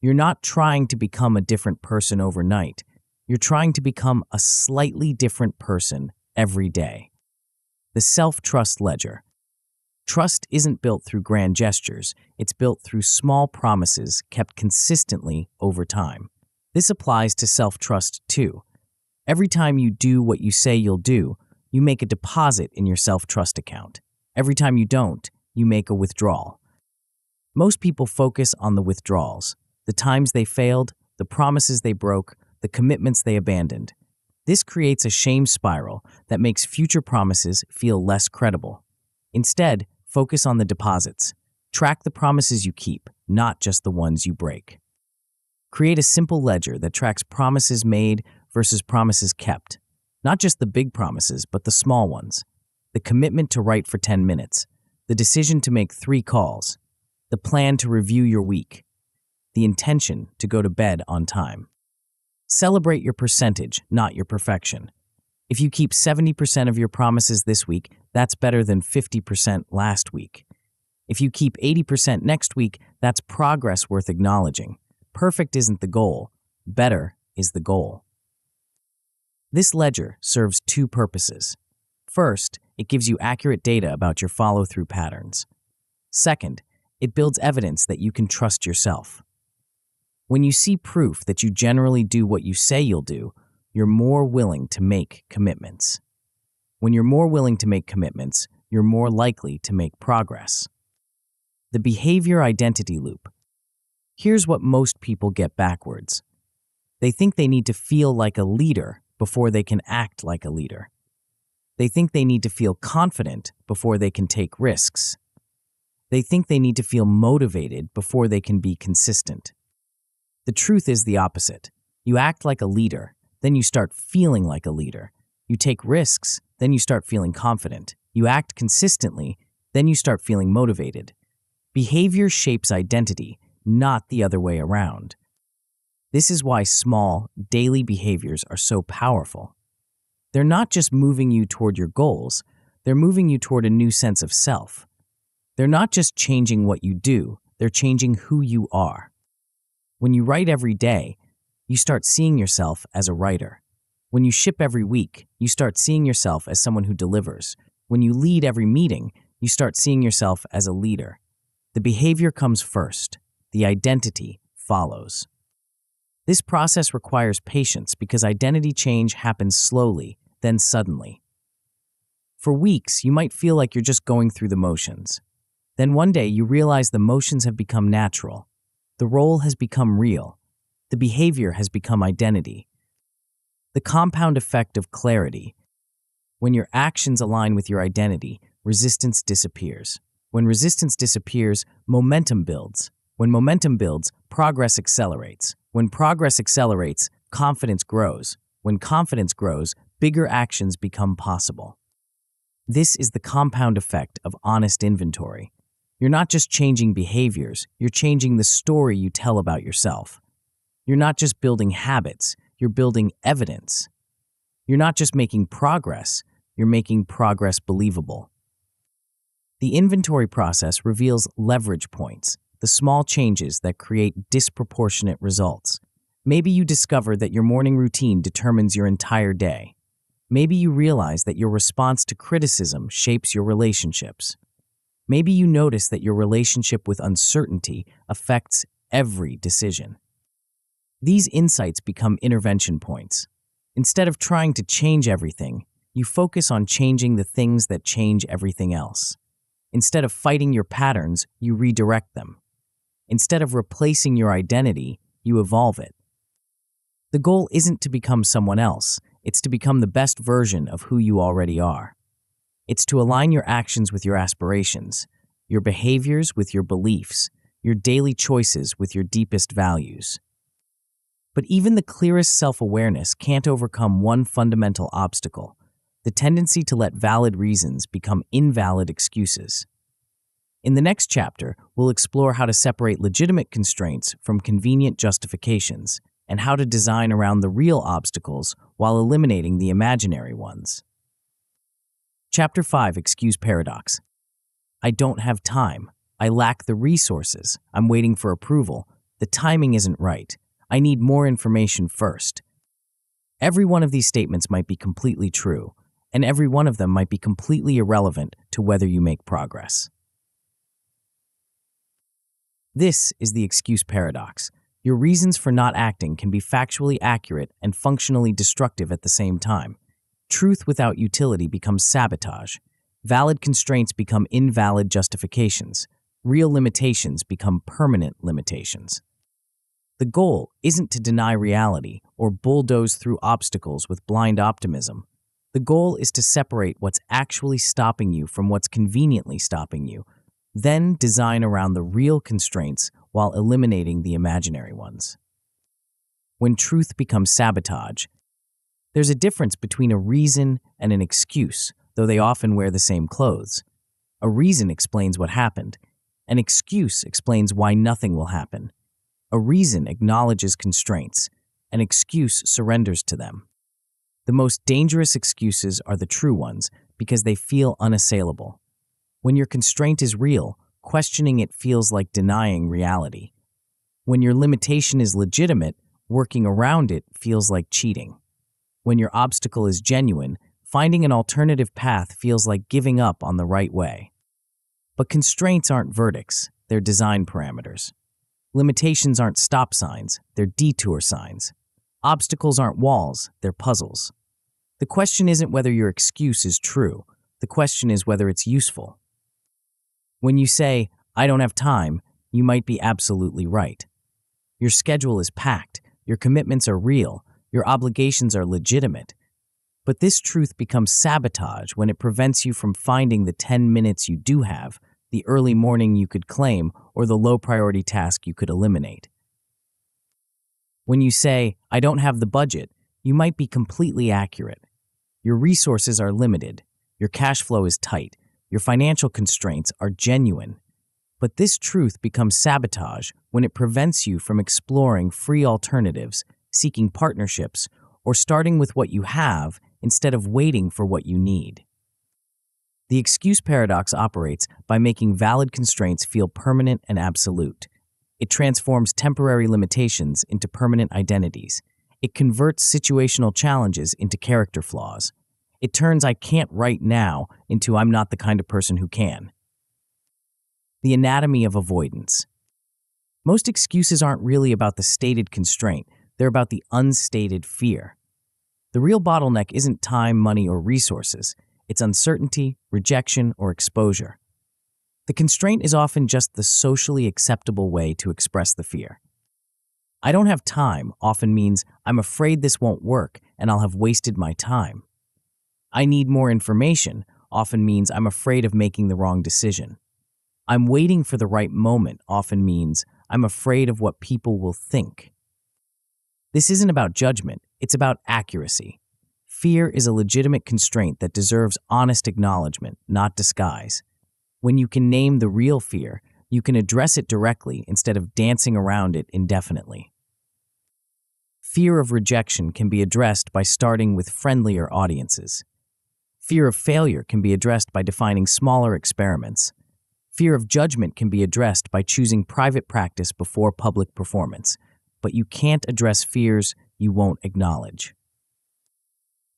You're not trying to become a different person overnight. You're trying to become a slightly different person every day. The self-trust ledger. Trust isn't built through grand gestures. It's built through small promises kept consistently over time. This applies to self-trust too. Every time you do what you say you'll do, you make a deposit in your self-trust account. Every time you don't, you make a withdrawal. Most people focus on the withdrawals, the times they failed, the promises they broke, the commitments they abandoned. This creates a shame spiral that makes future promises feel less credible. Instead, focus on the deposits. Track the promises you keep, not just the ones you break. Create a simple ledger that tracks promises made versus promises kept. Not just the big promises, but the small ones. The commitment to write for 10 minutes. The decision to make 3 calls. The plan to review your week. The intention to go to bed on time. Celebrate your percentage, not your perfection. If you keep 70% of your promises this week, that's better than 50% last week. If you keep 80% next week, that's progress worth acknowledging. Perfect isn't the goal. Better is the goal. This ledger serves 2 purposes. First, it gives you accurate data about your follow-through patterns. Second, it builds evidence that you can trust yourself. When you see proof that you generally do what you say you'll do, you're more willing to make commitments. When you're more willing to make commitments, you're more likely to make progress. The behavior identity loop. Here's what most people get backwards. They think they need to feel like a leader before they can act like a leader. They think they need to feel confident before they can take risks. They think they need to feel motivated before they can be consistent. The truth is the opposite. You act like a leader, then you start feeling like a leader. You take risks, then you start feeling confident. You act consistently, then you start feeling motivated. Behavior shapes identity, not the other way around. This is why small, daily behaviors are so powerful. They're not just moving you toward your goals, they're moving you toward a new sense of self. They're not just changing what you do, they're changing who you are. When you write every day, you start seeing yourself as a writer. When you ship every week, you start seeing yourself as someone who delivers. When you lead every meeting, you start seeing yourself as a leader. The behavior comes first. The identity follows. This process requires patience because identity change happens slowly, then suddenly. For weeks, you might feel like you're just going through the motions. Then one day you realize the motions have become natural. The role has become real. The behavior has become identity. The compound effect of clarity. When your actions align with your identity, resistance disappears. When resistance disappears, momentum builds. When momentum builds, progress accelerates. When progress accelerates, confidence grows. When confidence grows, bigger actions become possible. This is the compound effect of honest inventory. You're not just changing behaviors, you're changing the story you tell about yourself. You're not just building habits, you're building evidence. You're not just making progress, you're making progress believable. The inventory process reveals leverage points, the small changes that create disproportionate results. Maybe you discover that your morning routine determines your entire day. Maybe you realize that your response to criticism shapes your relationships. Maybe you notice that your relationship with uncertainty affects every decision. These insights become intervention points. Instead of trying to change everything, you focus on changing the things that change everything else. Instead of fighting your patterns, you redirect them. Instead of replacing your identity, you evolve it. The goal isn't to become someone else, it's to become the best version of who you already are. It's to align your actions with your aspirations, your behaviors with your beliefs, your daily choices with your deepest values. But even the clearest self-awareness can't overcome one fundamental obstacle: the tendency to let valid reasons become invalid excuses. In the next chapter, we'll explore how to separate legitimate constraints from convenient justifications and how to design around the real obstacles while eliminating the imaginary ones. Chapter 5: Excuse Paradox. I don't have time. I lack the resources. I'm waiting for approval. The timing isn't right. I need more information first. Every one of these statements might be completely true, and every one of them might be completely irrelevant to whether you make progress. This is the excuse paradox. Your reasons for not acting can be factually accurate and functionally destructive at the same time. Truth without utility becomes sabotage. Valid constraints become invalid justifications. Real limitations become permanent limitations. The goal isn't to deny reality or bulldoze through obstacles with blind optimism. The goal is to separate what's actually stopping you from what's conveniently stopping you, then design around the real constraints while eliminating the imaginary ones. When truth becomes sabotage, there's a difference between a reason and an excuse, though they often wear the same clothes. A reason explains what happened. An excuse explains why nothing will happen. A reason acknowledges constraints. An excuse surrenders to them. The most dangerous excuses are the true ones because they feel unassailable. When your constraint is real, questioning it feels like denying reality. When your limitation is legitimate, working around it feels like cheating. When your obstacle is genuine, finding an alternative path feels like giving up on the right way. But constraints aren't verdicts, they're design parameters. Limitations aren't stop signs, they're detour signs. Obstacles aren't walls, they're puzzles. The question isn't whether your excuse is true, the question is whether it's useful. When you say, "I don't have time," you might be absolutely right. Your schedule is packed, your commitments are real, your obligations are legitimate. But this truth becomes sabotage when it prevents you from finding the 10 minutes you do have, the early morning you could claim, or the low-priority task you could eliminate. When you say, "I don't have the budget," you might be completely accurate. Your resources are limited, your cash flow is tight, your financial constraints are genuine. But this truth becomes sabotage when it prevents you from exploring free alternatives, seeking partnerships, or starting with what you have instead of waiting for what you need. The excuse paradox operates by making valid constraints feel permanent and absolute. It transforms temporary limitations into permanent identities. It converts situational challenges into character flaws. It turns "I can't right now" into "I'm not the kind of person who can." The anatomy of avoidance. Most excuses aren't really about the stated constraint, they're about the unstated fear. The real bottleneck isn't time, money, or resources. It's uncertainty, rejection, or exposure. The constraint is often just the socially acceptable way to express the fear. "I don't have time" often means "I'm afraid this won't work and I'll have wasted my time." "I need more information" often means "I'm afraid of making the wrong decision." "I'm waiting for the right moment" often means "I'm afraid of what people will think." This isn't about judgment, it's about accuracy. Fear is a legitimate constraint that deserves honest acknowledgement, not disguise. When you can name the real fear, you can address it directly instead of dancing around it indefinitely. Fear of rejection can be addressed by starting with friendlier audiences. Fear of failure can be addressed by defining smaller experiments. Fear of judgment can be addressed by choosing private practice before public performance. But you can't address fears you won't acknowledge.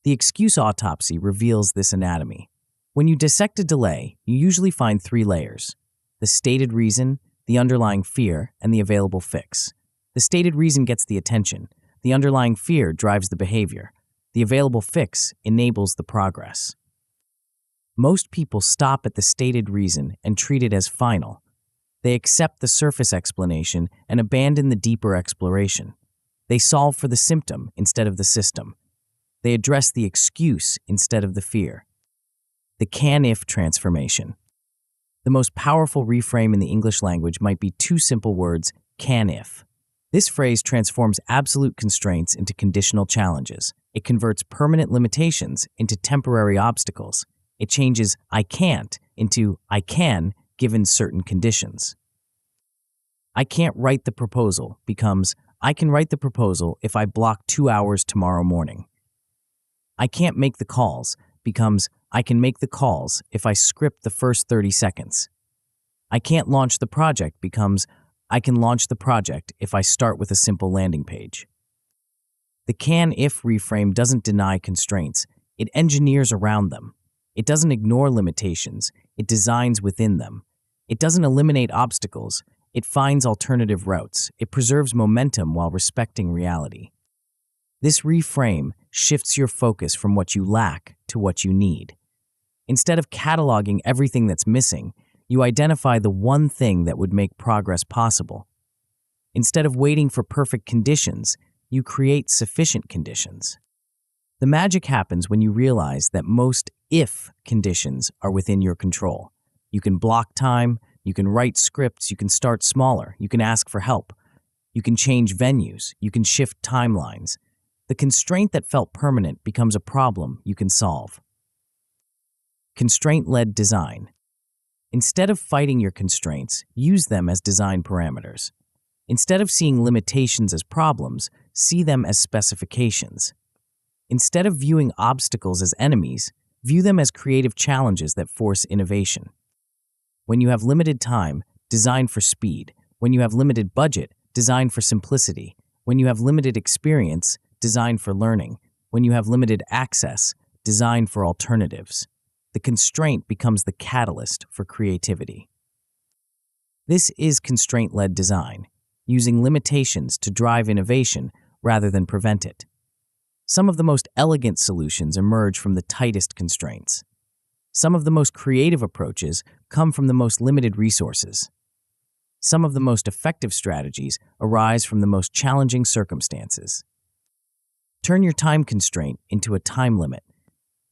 The excuse autopsy reveals this anatomy. When you dissect a delay, you usually find 3 layers: the stated reason, the underlying fear, and the available fix. The stated reason gets the attention. The underlying fear drives the behavior. The available fix enables the progress. Most people stop at the stated reason and treat it as final. They accept the surface explanation and abandon the deeper exploration. They solve for the symptom instead of the system. They address the excuse instead of the fear. The can-if transformation. The most powerful reframe in the English language might be 2 simple words: can-if. This phrase transforms absolute constraints into conditional challenges. It converts permanent limitations into temporary obstacles. It changes "I can't" into "I can" given certain conditions. "I can't write the proposal" becomes "I can write the proposal if I block 2 hours tomorrow morning." "I can't make the calls" becomes "I can make the calls if I script the first 30 seconds." "I can't launch the project" becomes "I can launch the project if I start with a simple landing page." The can-if reframe doesn't deny constraints, it engineers around them. It doesn't ignore limitations, it designs within them. It doesn't eliminate obstacles, it finds alternative routes. It preserves momentum while respecting reality. This reframe shifts your focus from what you lack to what you need. Instead of cataloging everything that's missing, you identify the one thing that would make progress possible. Instead of waiting for perfect conditions, you create sufficient conditions. The magic happens when you realize that most if conditions are within your control. You can block time, you can write scripts, you can start smaller, you can ask for help, you can change venues, you can shift timelines. The constraint that felt permanent becomes a problem you can solve. Constraint-led design. Instead of fighting your constraints, use them as design parameters. Instead of seeing limitations as problems, see them as specifications. Instead of viewing obstacles as enemies, view them as creative challenges that force innovation. When you have limited time, design for speed. When you have limited budget, design for simplicity. When you have limited experience, design for learning. When you have limited access, design for alternatives. The constraint becomes the catalyst for creativity. This is constraint-led design, using limitations to drive innovation rather than prevent it. Some of the most elegant solutions emerge from the tightest constraints. Some of the most creative approaches come from the most limited resources. Some of the most effective strategies arise from the most challenging circumstances. Turn your time constraint into a time limit.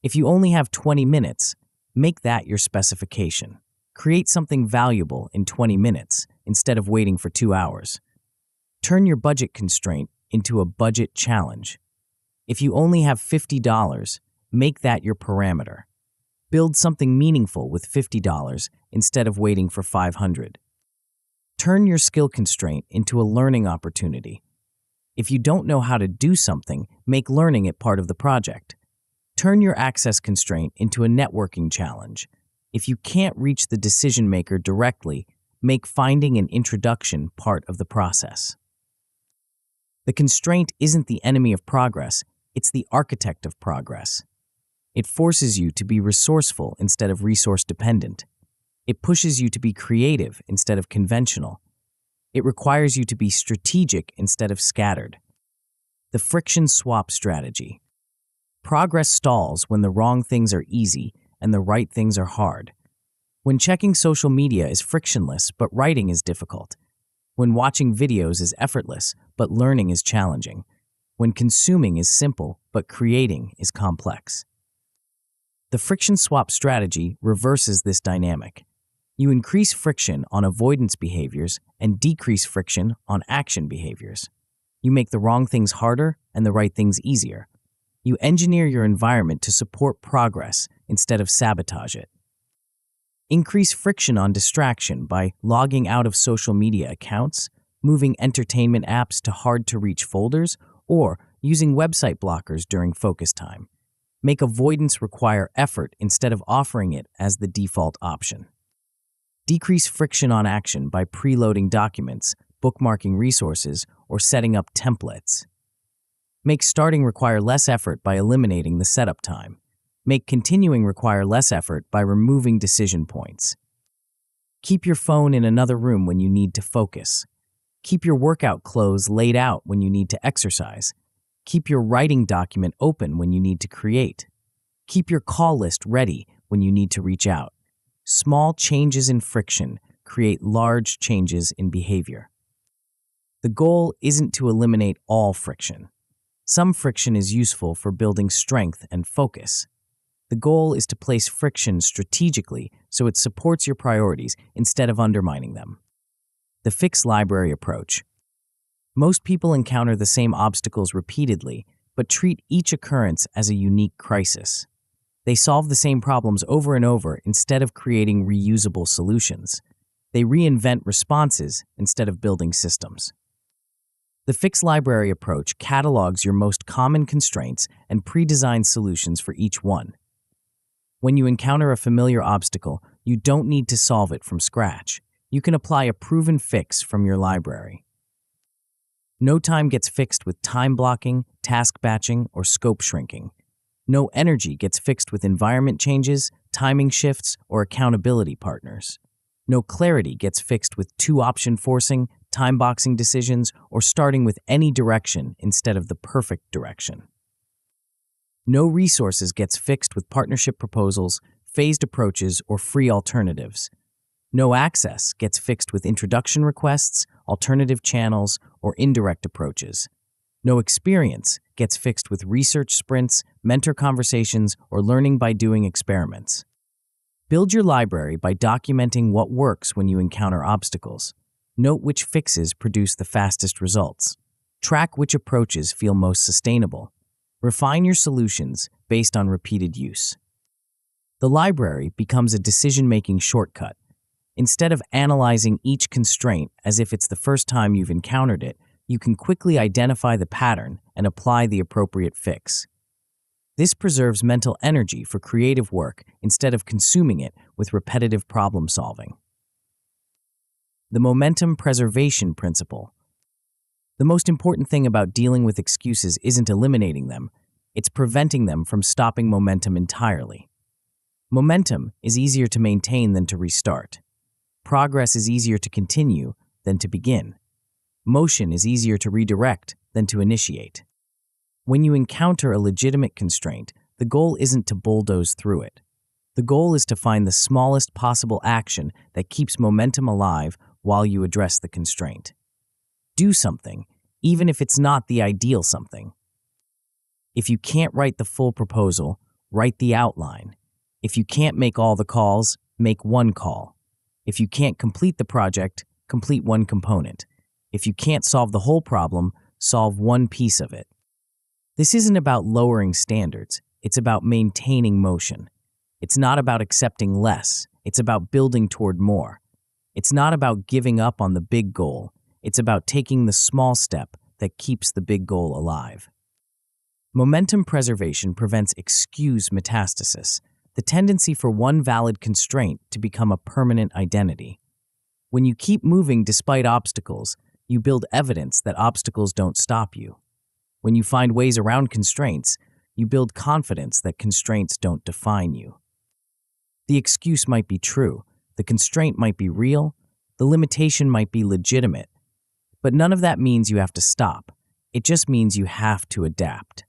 If you only have 20 minutes, make that your specification. Create something valuable in 20 minutes instead of waiting for 2 hours. Turn your budget constraint into a budget challenge. If you only have $50, make that your parameter. Build something meaningful with $50 instead of waiting for $500. Turn your skill constraint into a learning opportunity. If you don't know how to do something, make learning it part of the project. Turn your access constraint into a networking challenge. If you can't reach the decision maker directly, make finding an introduction part of the process. The constraint isn't the enemy of progress, it's the architect of progress. It forces you to be resourceful instead of resource-dependent. It pushes you to be creative instead of conventional. It requires you to be strategic instead of scattered. The friction swap strategy. Progress stalls when the wrong things are easy and the right things are hard. When checking social media is frictionless but writing is difficult. When watching videos is effortless but learning is challenging. When consuming is simple but creating is complex. The friction swap strategy reverses this dynamic. You increase friction on avoidance behaviors and decrease friction on action behaviors. You make the wrong things harder and the right things easier. You engineer your environment to support progress instead of sabotage it. Increase friction on distraction by logging out of social media accounts, moving entertainment apps to hard-to-reach folders, or using website blockers during focus time. Make avoidance require effort instead of offering it as the default option. Decrease friction on action by preloading documents, bookmarking resources, or setting up templates. Make starting require less effort by eliminating the setup time. Make continuing require less effort by removing decision points. Keep your phone in another room when you need to focus. Keep your workout clothes laid out when you need to exercise. Keep your writing document open when you need to create. Keep your call list ready when you need to reach out. Small changes in friction create large changes in behavior. The goal isn't to eliminate all friction. Some friction is useful for building strength and focus. The goal is to place friction strategically so it supports your priorities instead of undermining them. The fixed library approach. Most people encounter the same obstacles repeatedly, but treat each occurrence as a unique crisis. They solve the same problems over and over instead of creating reusable solutions. They reinvent responses instead of building systems. The fixed library approach catalogs your most common constraints and pre-designs solutions for each one. When you encounter a familiar obstacle, you don't need to solve it from scratch. You can apply a proven fix from your library. No time gets fixed with time blocking, task batching, or scope shrinking. No energy gets fixed with environment changes, timing shifts, or accountability partners. No clarity gets fixed with two-option forcing, time-boxing decisions, or starting with any direction instead of the perfect direction. No resources gets fixed with partnership proposals, phased approaches, or free alternatives. No access gets fixed with introduction requests, alternative channels, or indirect approaches. No experience gets fixed with research sprints, mentor conversations, or learning by doing experiments. Build your library by documenting what works when you encounter obstacles. Note which fixes produce the fastest results. Track which approaches feel most sustainable. Refine your solutions based on repeated use. The library becomes a decision-making shortcut. Instead of analyzing each constraint as if it's the first time you've encountered it, you can quickly identify the pattern and apply the appropriate fix. This preserves mental energy for creative work instead of consuming it with repetitive problem solving. The momentum preservation principle. The most important thing about dealing with excuses isn't eliminating them, it's preventing them from stopping momentum entirely. Momentum is easier to maintain than to restart. Progress is easier to continue than to begin. Motion is easier to redirect than to initiate. When you encounter a legitimate constraint, the goal isn't to bulldoze through it. The goal is to find the smallest possible action that keeps momentum alive while you address the constraint. Do something, even if it's not the ideal something. If you can't write the full proposal, write the outline. If you can't make all the calls, make one call. If you can't complete the project, complete one component. If you can't solve the whole problem, solve one piece of it. This isn't about lowering standards, it's about maintaining motion. It's not about accepting less, it's about building toward more. It's not about giving up on the big goal, it's about taking the small step that keeps the big goal alive. Momentum preservation prevents excuse metastasis, the tendency for one valid constraint to become a permanent identity. When you keep moving despite obstacles, you build evidence that obstacles don't stop you. When you find ways around constraints, you build confidence that constraints don't define you. The excuse might be true, the constraint might be real, the limitation might be legitimate, but none of that means you have to stop. It just means you have to adapt.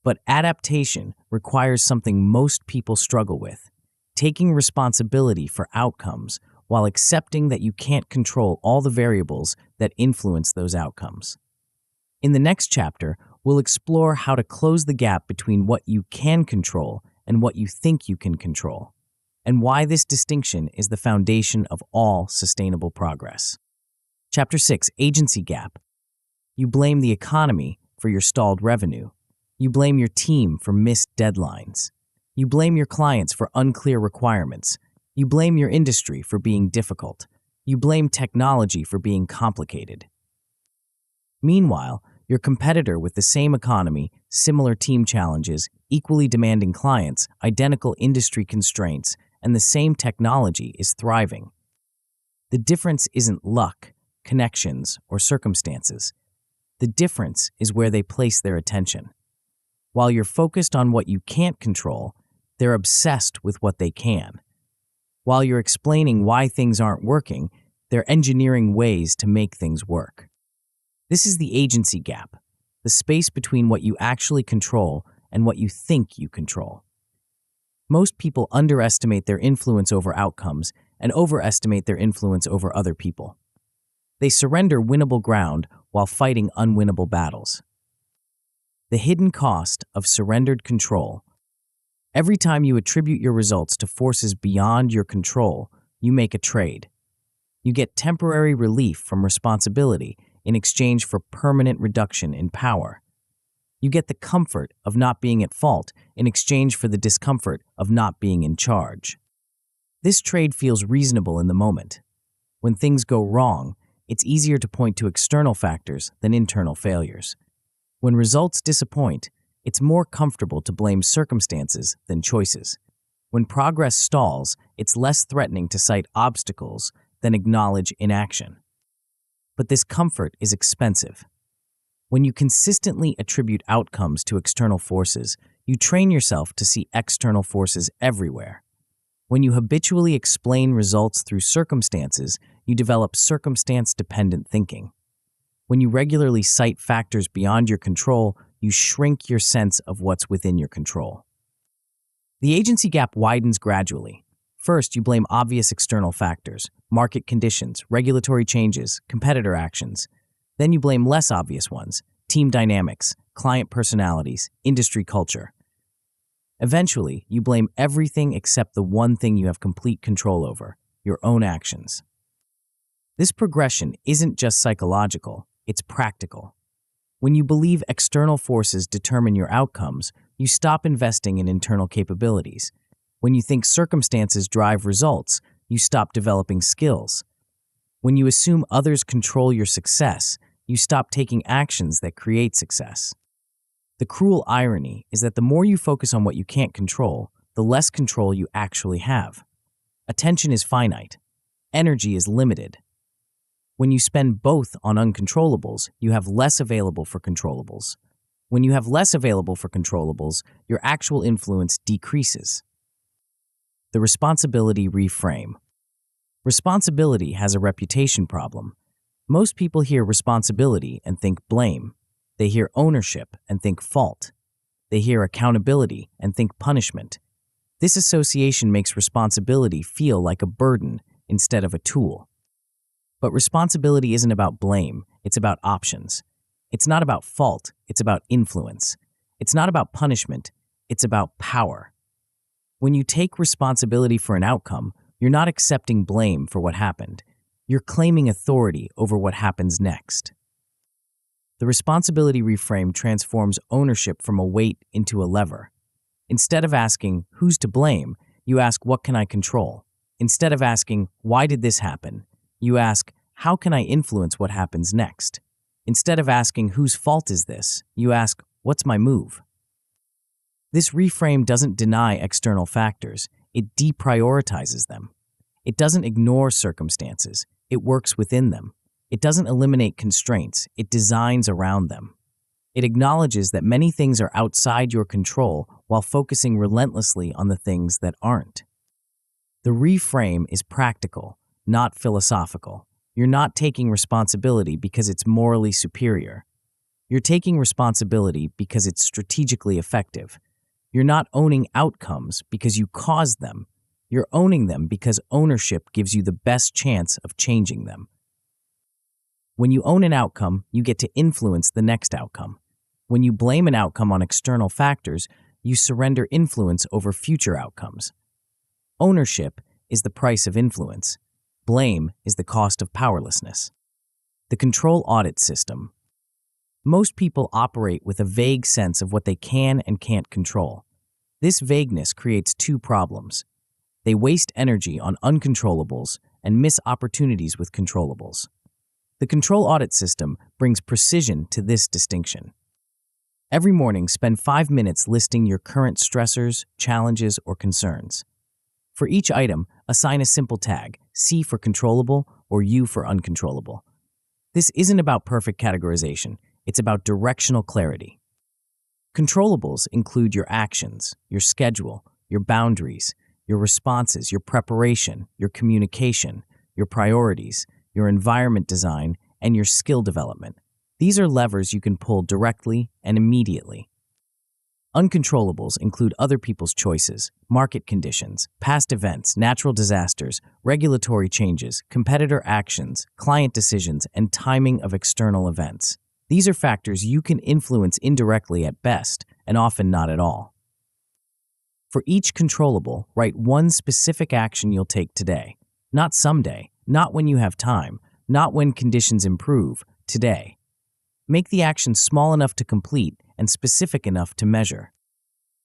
But adaptation requires something most people struggle with, taking responsibility for outcomes while accepting that you can't control all the variables that influence those outcomes. In the next chapter, we'll explore how to close the gap between what you can control and what you think you can control, and why this distinction is the foundation of all sustainable progress. Chapter 6, Agency Gap. You blame the economy for your stalled revenue. You blame your team for missed deadlines. You blame your clients for unclear requirements. You blame your industry for being difficult. You blame technology for being complicated. Meanwhile, your competitor with the same economy, similar team challenges, equally demanding clients, identical industry constraints, and the same technology is thriving. The difference isn't luck, connections, or circumstances. The difference is where they place their attention. While you're focused on what you can't control, they're obsessed with what they can. While you're explaining why things aren't working, they're engineering ways to make things work. This is the agency gap, the space between what you actually control and what you think you control. Most people underestimate their influence over outcomes and overestimate their influence over other people. They surrender winnable ground while fighting unwinnable battles. The hidden cost of surrendered control. Every time you attribute your results to forces beyond your control, you make a trade. You get temporary relief from responsibility in exchange for permanent reduction in power. You get the comfort of not being at fault in exchange for the discomfort of not being in charge. This trade feels reasonable in the moment. When things go wrong, it's easier to point to external factors than internal failures. When results disappoint, it's more comfortable to blame circumstances than choices. When progress stalls, it's less threatening to cite obstacles than acknowledge inaction. But this comfort is expensive. When you consistently attribute outcomes to external forces, you train yourself to see external forces everywhere. When you habitually explain results through circumstances, you develop circumstance-dependent thinking. When you regularly cite factors beyond your control, you shrink your sense of what's within your control. The agency gap widens gradually. First, you blame obvious external factors, market conditions, regulatory changes, competitor actions. Then you blame less obvious ones, team dynamics, client personalities, industry culture. Eventually, you blame everything except the one thing you have complete control over, your own actions. This progression isn't just psychological, it's practical. When you believe external forces determine your outcomes, you stop investing in internal capabilities. When you think circumstances drive results, you stop developing skills. When you assume others control your success, you stop taking actions that create success. The cruel irony is that the more you focus on what you can't control, the less control you actually have. Attention is finite. Energy is limited. When you spend both on uncontrollables, you have less available for controllables. When you have less available for controllables, your actual influence decreases. The responsibility reframe. Responsibility has a reputation problem. Most people hear responsibility and think blame. They hear ownership and think fault. They hear accountability and think punishment. This association makes responsibility feel like a burden instead of a tool. But responsibility isn't about blame, it's about options. It's not about fault, it's about influence. It's not about punishment, it's about power. When you take responsibility for an outcome, you're not accepting blame for what happened. You're claiming authority over what happens next. The responsibility reframe transforms ownership from a weight into a lever. Instead of asking, who's to blame, you ask, what can I control? Instead of asking, why did this happen? You ask, how can I influence what happens next? Instead of asking, whose fault is this? You ask, what's my move? This reframe doesn't deny external factors, it deprioritizes them. It doesn't ignore circumstances, it works within them. It doesn't eliminate constraints, it designs around them. It acknowledges that many things are outside your control while focusing relentlessly on the things that aren't. The reframe is practical, not philosophical. You're not taking responsibility because it's morally superior. You're taking responsibility because it's strategically effective. You're not owning outcomes because you caused them. You're owning them because ownership gives you the best chance of changing them. When you own an outcome, you get to influence the next outcome. When you blame an outcome on external factors, you surrender influence over future outcomes. Ownership is the price of influence. Blame is the cost of powerlessness. The control audit system. Most people operate with a vague sense of what they can and can't control. This vagueness creates two problems. They waste energy on uncontrollables and miss opportunities with controllables. The control audit system brings precision to this distinction. Every morning, spend 5 minutes listing your current stressors, challenges, or concerns. For each item, assign a simple tag, C for controllable or U for uncontrollable. This isn't about perfect categorization, it's about directional clarity. Controllables include your actions, your schedule, your boundaries, your responses, your preparation, your communication, your priorities, your environment design, and your skill development. These are levers you can pull directly and immediately. Uncontrollables include other people's choices, market conditions, past events, natural disasters, regulatory changes, competitor actions, client decisions, and timing of external events. These are factors you can influence indirectly at best, and often not at all. For each controllable, write one specific action you'll take today. Not someday, not when you have time, not when conditions improve. today. Make the action small enough to complete and specific enough to measure.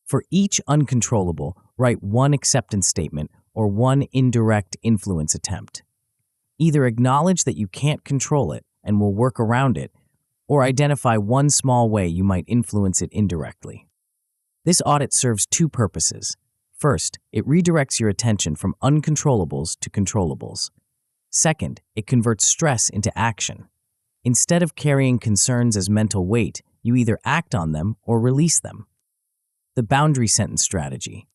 For each uncontrollable, write one acceptance statement or one indirect influence attempt. Either acknowledge that you can't control it and will work around it, or identify one small way you might influence it indirectly. This audit serves two purposes. First, it redirects your attention from uncontrollables to controllables. Second, it converts stress into action. Instead of carrying concerns as mental weight, you either act on them or release them. The boundary sentence strategy.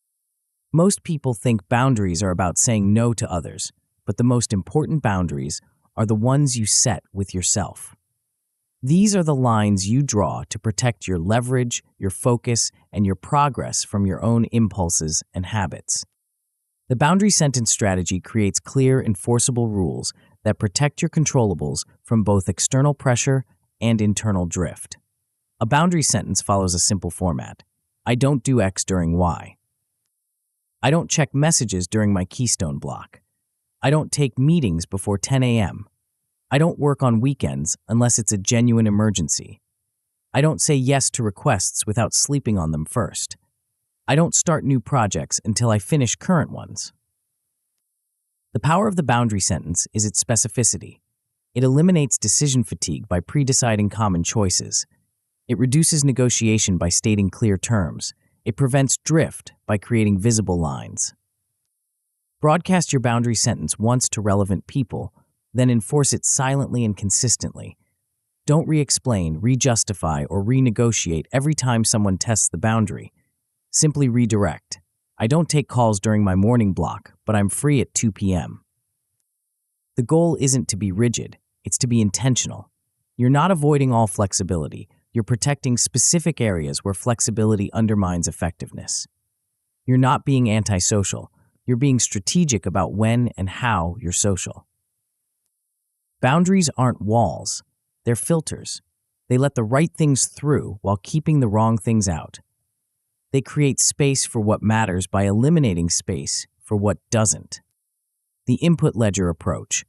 Most people think boundaries are about saying no to others, but the most important boundaries are the ones you set with yourself. These are the lines you draw to protect your leverage, your focus, and your progress from your own impulses and habits. The boundary sentence strategy creates clear, enforceable rules that protect your controllables from both external pressure and internal drift. A boundary sentence follows a simple format. I don't do X during Y. I don't check messages during my keystone block. I don't take meetings before 10 a.m. I don't work on weekends unless it's a genuine emergency. I don't say yes to requests without sleeping on them first. I don't start new projects until I finish current ones. The power of the boundary sentence is its specificity. It eliminates decision fatigue by pre-deciding common choices. It reduces negotiation by stating clear terms. It prevents drift by creating visible lines. Broadcast your boundary sentence once to relevant people, then enforce it silently and consistently. Don't re-explain, re-justify, or renegotiate every time someone tests the boundary. Simply redirect. I don't take calls during my morning block, but I'm free at 2 p.m. The goal isn't to be rigid, it's to be intentional. You're not avoiding all flexibility, you're protecting specific areas where flexibility undermines effectiveness. You're not being antisocial, you're being strategic about when and how you're social. Boundaries aren't walls, they're filters. They let the right things through while keeping the wrong things out. They create space for what matters by eliminating space for what doesn't. The input ledger approach.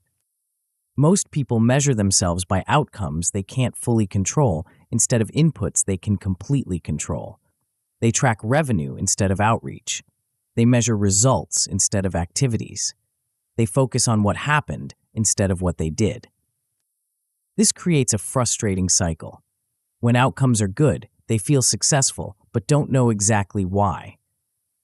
Most people measure themselves by outcomes they can't fully control instead of inputs they can completely control. They track revenue instead of outreach. They measure results instead of activities. They focus on what happened instead of what they did. This creates a frustrating cycle. When outcomes are good, they feel successful but don't know exactly why.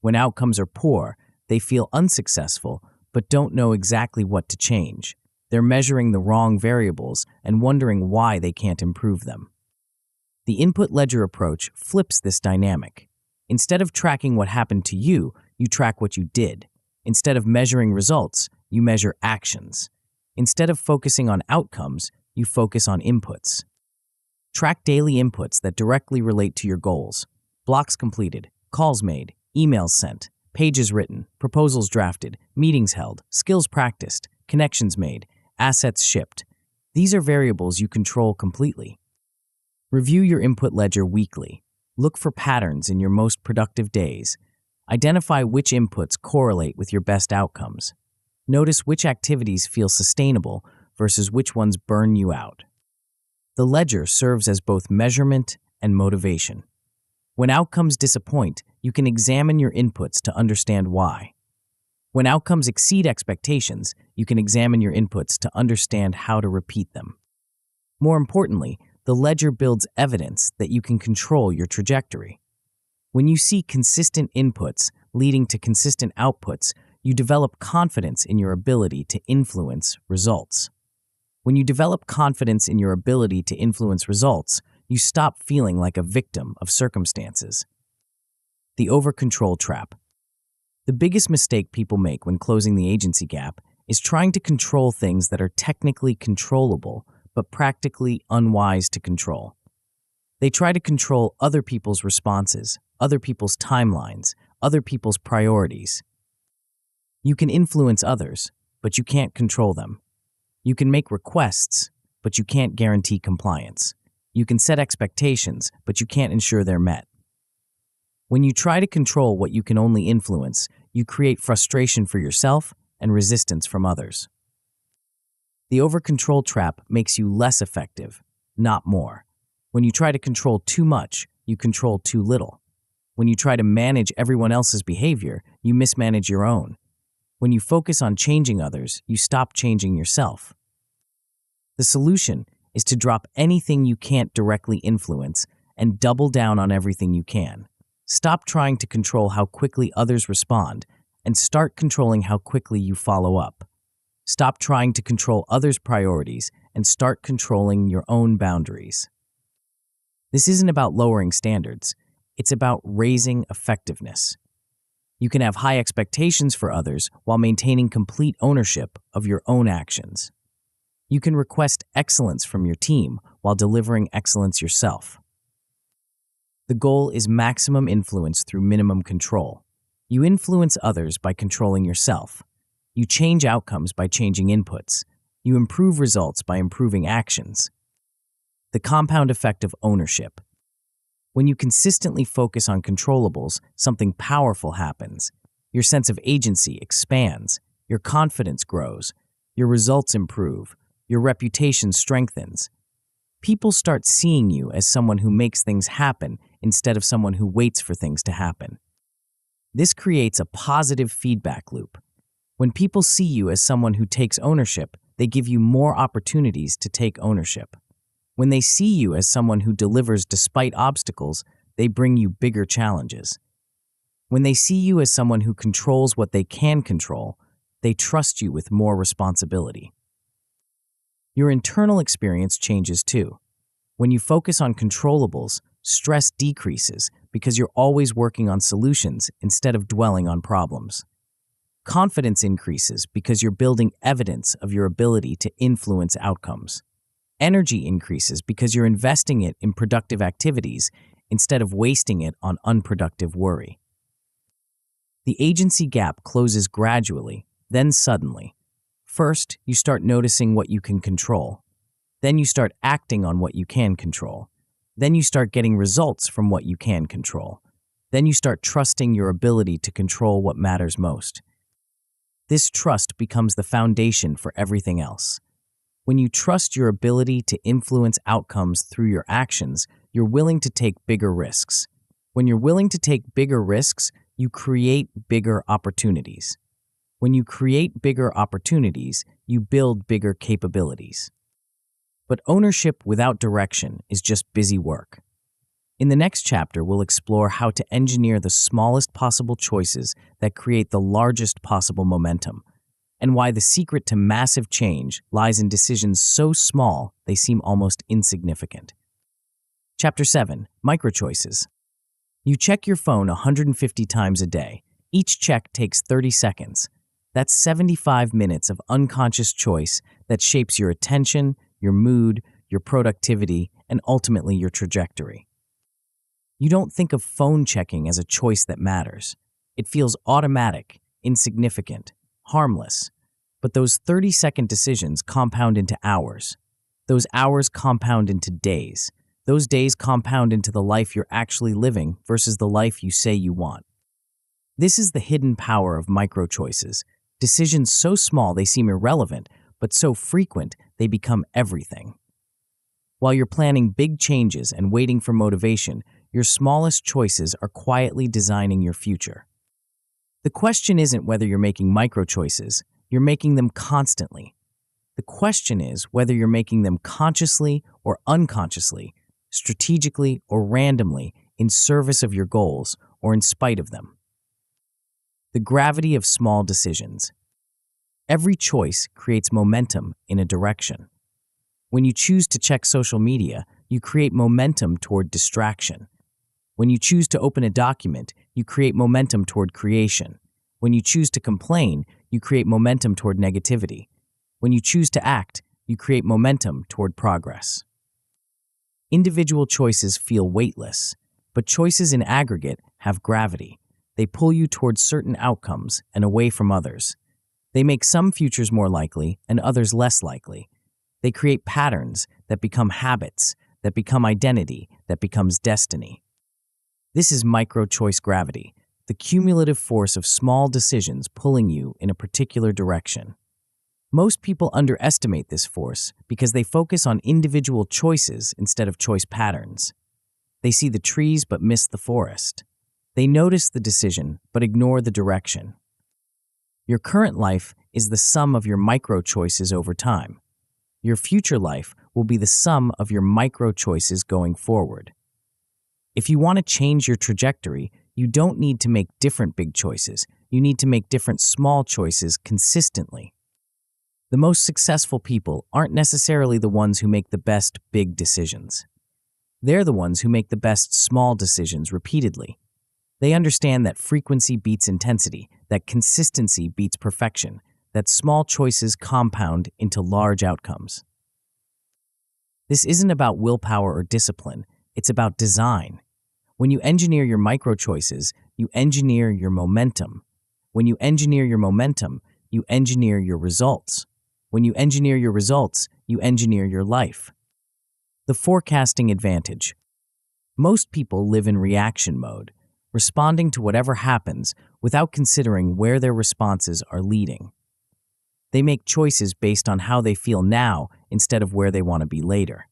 When outcomes are poor, they feel unsuccessful but don't know exactly what to change. They're measuring the wrong variables and wondering why they can't improve them. The input ledger approach flips this dynamic. Instead of tracking what happened to you, you track what you did. Instead of measuring results, you measure actions. Instead of focusing on outcomes, you focus on inputs. Track daily inputs that directly relate to your goals. Blocks completed, calls made, emails sent, pages written, proposals drafted, meetings held, skills practiced, connections made, assets shipped. These are variables you control completely. Review your input ledger weekly. Look for patterns in your most productive days. Identify which inputs correlate with your best outcomes. Notice which activities feel sustainable versus which ones burn you out. The ledger serves as both measurement and motivation. When outcomes disappoint, you can examine your inputs to understand why. When outcomes exceed expectations, you can examine your inputs to understand how to repeat them. More importantly, the ledger builds evidence that you can control your trajectory. When you see consistent inputs leading to consistent outputs, you develop confidence in your ability to influence results. When you develop confidence in your ability to influence results, you stop feeling like a victim of circumstances. The over-control trap. The biggest mistake people make when closing the agency gap is trying to control things that are technically controllable but practically unwise to control. They try to control other people's responses, other people's timelines, other people's priorities. You can influence others, but you can't control them. You can make requests, but you can't guarantee compliance. You can set expectations, but you can't ensure they're met. When you try to control what you can only influence, you create frustration for yourself and resistance from others. The over-control trap makes you less effective, not more. When you try to control too much, you control too little. When you try to manage everyone else's behavior, you mismanage your own. When you focus on changing others, you stop changing yourself. The solution is to drop anything you can't directly influence and double down on everything you can. Stop trying to control how quickly others respond and start controlling how quickly you follow up. Stop trying to control others' priorities and start controlling your own boundaries. This isn't about lowering standards. It's about raising effectiveness. You can have high expectations for others while maintaining complete ownership of your own actions. You can request excellence from your team while delivering excellence yourself. The goal is maximum influence through minimum control. You influence others by controlling yourself. You change outcomes by changing inputs. You improve results by improving actions. The compound effect of ownership. When you consistently focus on controllables, something powerful happens. Your sense of agency expands. Your confidence grows. Your results improve. Your reputation strengthens. People start seeing you as someone who makes things happen instead of someone who waits for things to happen. This creates a positive feedback loop. When people see you as someone who takes ownership, they give you more opportunities to take ownership. When they see you as someone who delivers despite obstacles, they bring you bigger challenges. When they see you as someone who controls what they can control, they trust you with more responsibility. Your internal experience changes too. When you focus on controllables, stress decreases because you're always working on solutions instead of dwelling on problems. Confidence increases because you're building evidence of your ability to influence outcomes. Energy increases because you're investing it in productive activities instead of wasting it on unproductive worry. The agency gap closes gradually, then suddenly. First, you start noticing what you can control. Then you start acting on what you can control. Then you start getting results from what you can control. Then you start trusting your ability to control what matters most. This trust becomes the foundation for everything else. When you trust your ability to influence outcomes through your actions, you're willing to take bigger risks. When you're willing to take bigger risks, you create bigger opportunities. When you create bigger opportunities, you build bigger capabilities. But ownership without direction is just busy work. In the next chapter, we'll explore how to engineer the smallest possible choices that create the largest possible momentum, and why the secret to massive change lies in decisions so small they seem almost insignificant. Chapter 7. Microchoices. You check your phone 150 times a day. Each check takes 30 seconds. That's 75 minutes of unconscious choice that shapes your attention, your mood, your productivity, and ultimately your trajectory. You don't think of phone checking as a choice that matters. It feels automatic, insignificant, harmless. But those 30-second decisions compound into hours. Those hours compound into days. Those days compound into the life you're actually living versus the life you say you want. This is the hidden power of micro-choices. Decisions so small they seem irrelevant, but so frequent they become everything. While you're planning big changes and waiting for motivation, your smallest choices are quietly designing your future. The question isn't whether you're making micro-choices, you're making them constantly. The question is whether you're making them consciously or unconsciously, strategically or randomly, in service of your goals or in spite of them. The gravity of small decisions. Every choice creates momentum in a direction. When you choose to check social media, you create momentum toward distraction. When you choose to open a document, you create momentum toward creation. When you choose to complain, you create momentum toward negativity. When you choose to act, you create momentum toward progress. Individual choices feel weightless, but choices in aggregate have gravity. They pull you towards certain outcomes and away from others. They make some futures more likely and others less likely. They create patterns that become habits, that become identity, that becomes destiny. This is micro-choice gravity, the cumulative force of small decisions pulling you in a particular direction. Most people underestimate this force because they focus on individual choices instead of choice patterns. They see the trees but miss the forest. They notice the decision but ignore the direction. Your current life is the sum of your micro choices over time. Your future life will be the sum of your micro choices going forward. If you want to change your trajectory, you don't need to make different big choices. You need to make different small choices consistently. The most successful people aren't necessarily the ones who make the best big decisions. They're the ones who make the best small decisions repeatedly. They understand that frequency beats intensity, that consistency beats perfection, that small choices compound into large outcomes. This isn't about willpower or discipline, it's about design. When you engineer your micro choices, you engineer your momentum. When you engineer your momentum, you engineer your results. When you engineer your results, you engineer your life. The forecasting advantage. Most people live in reaction mode, responding to whatever happens without considering where their responses are leading. They make choices based on how they feel now instead of where they want to be later.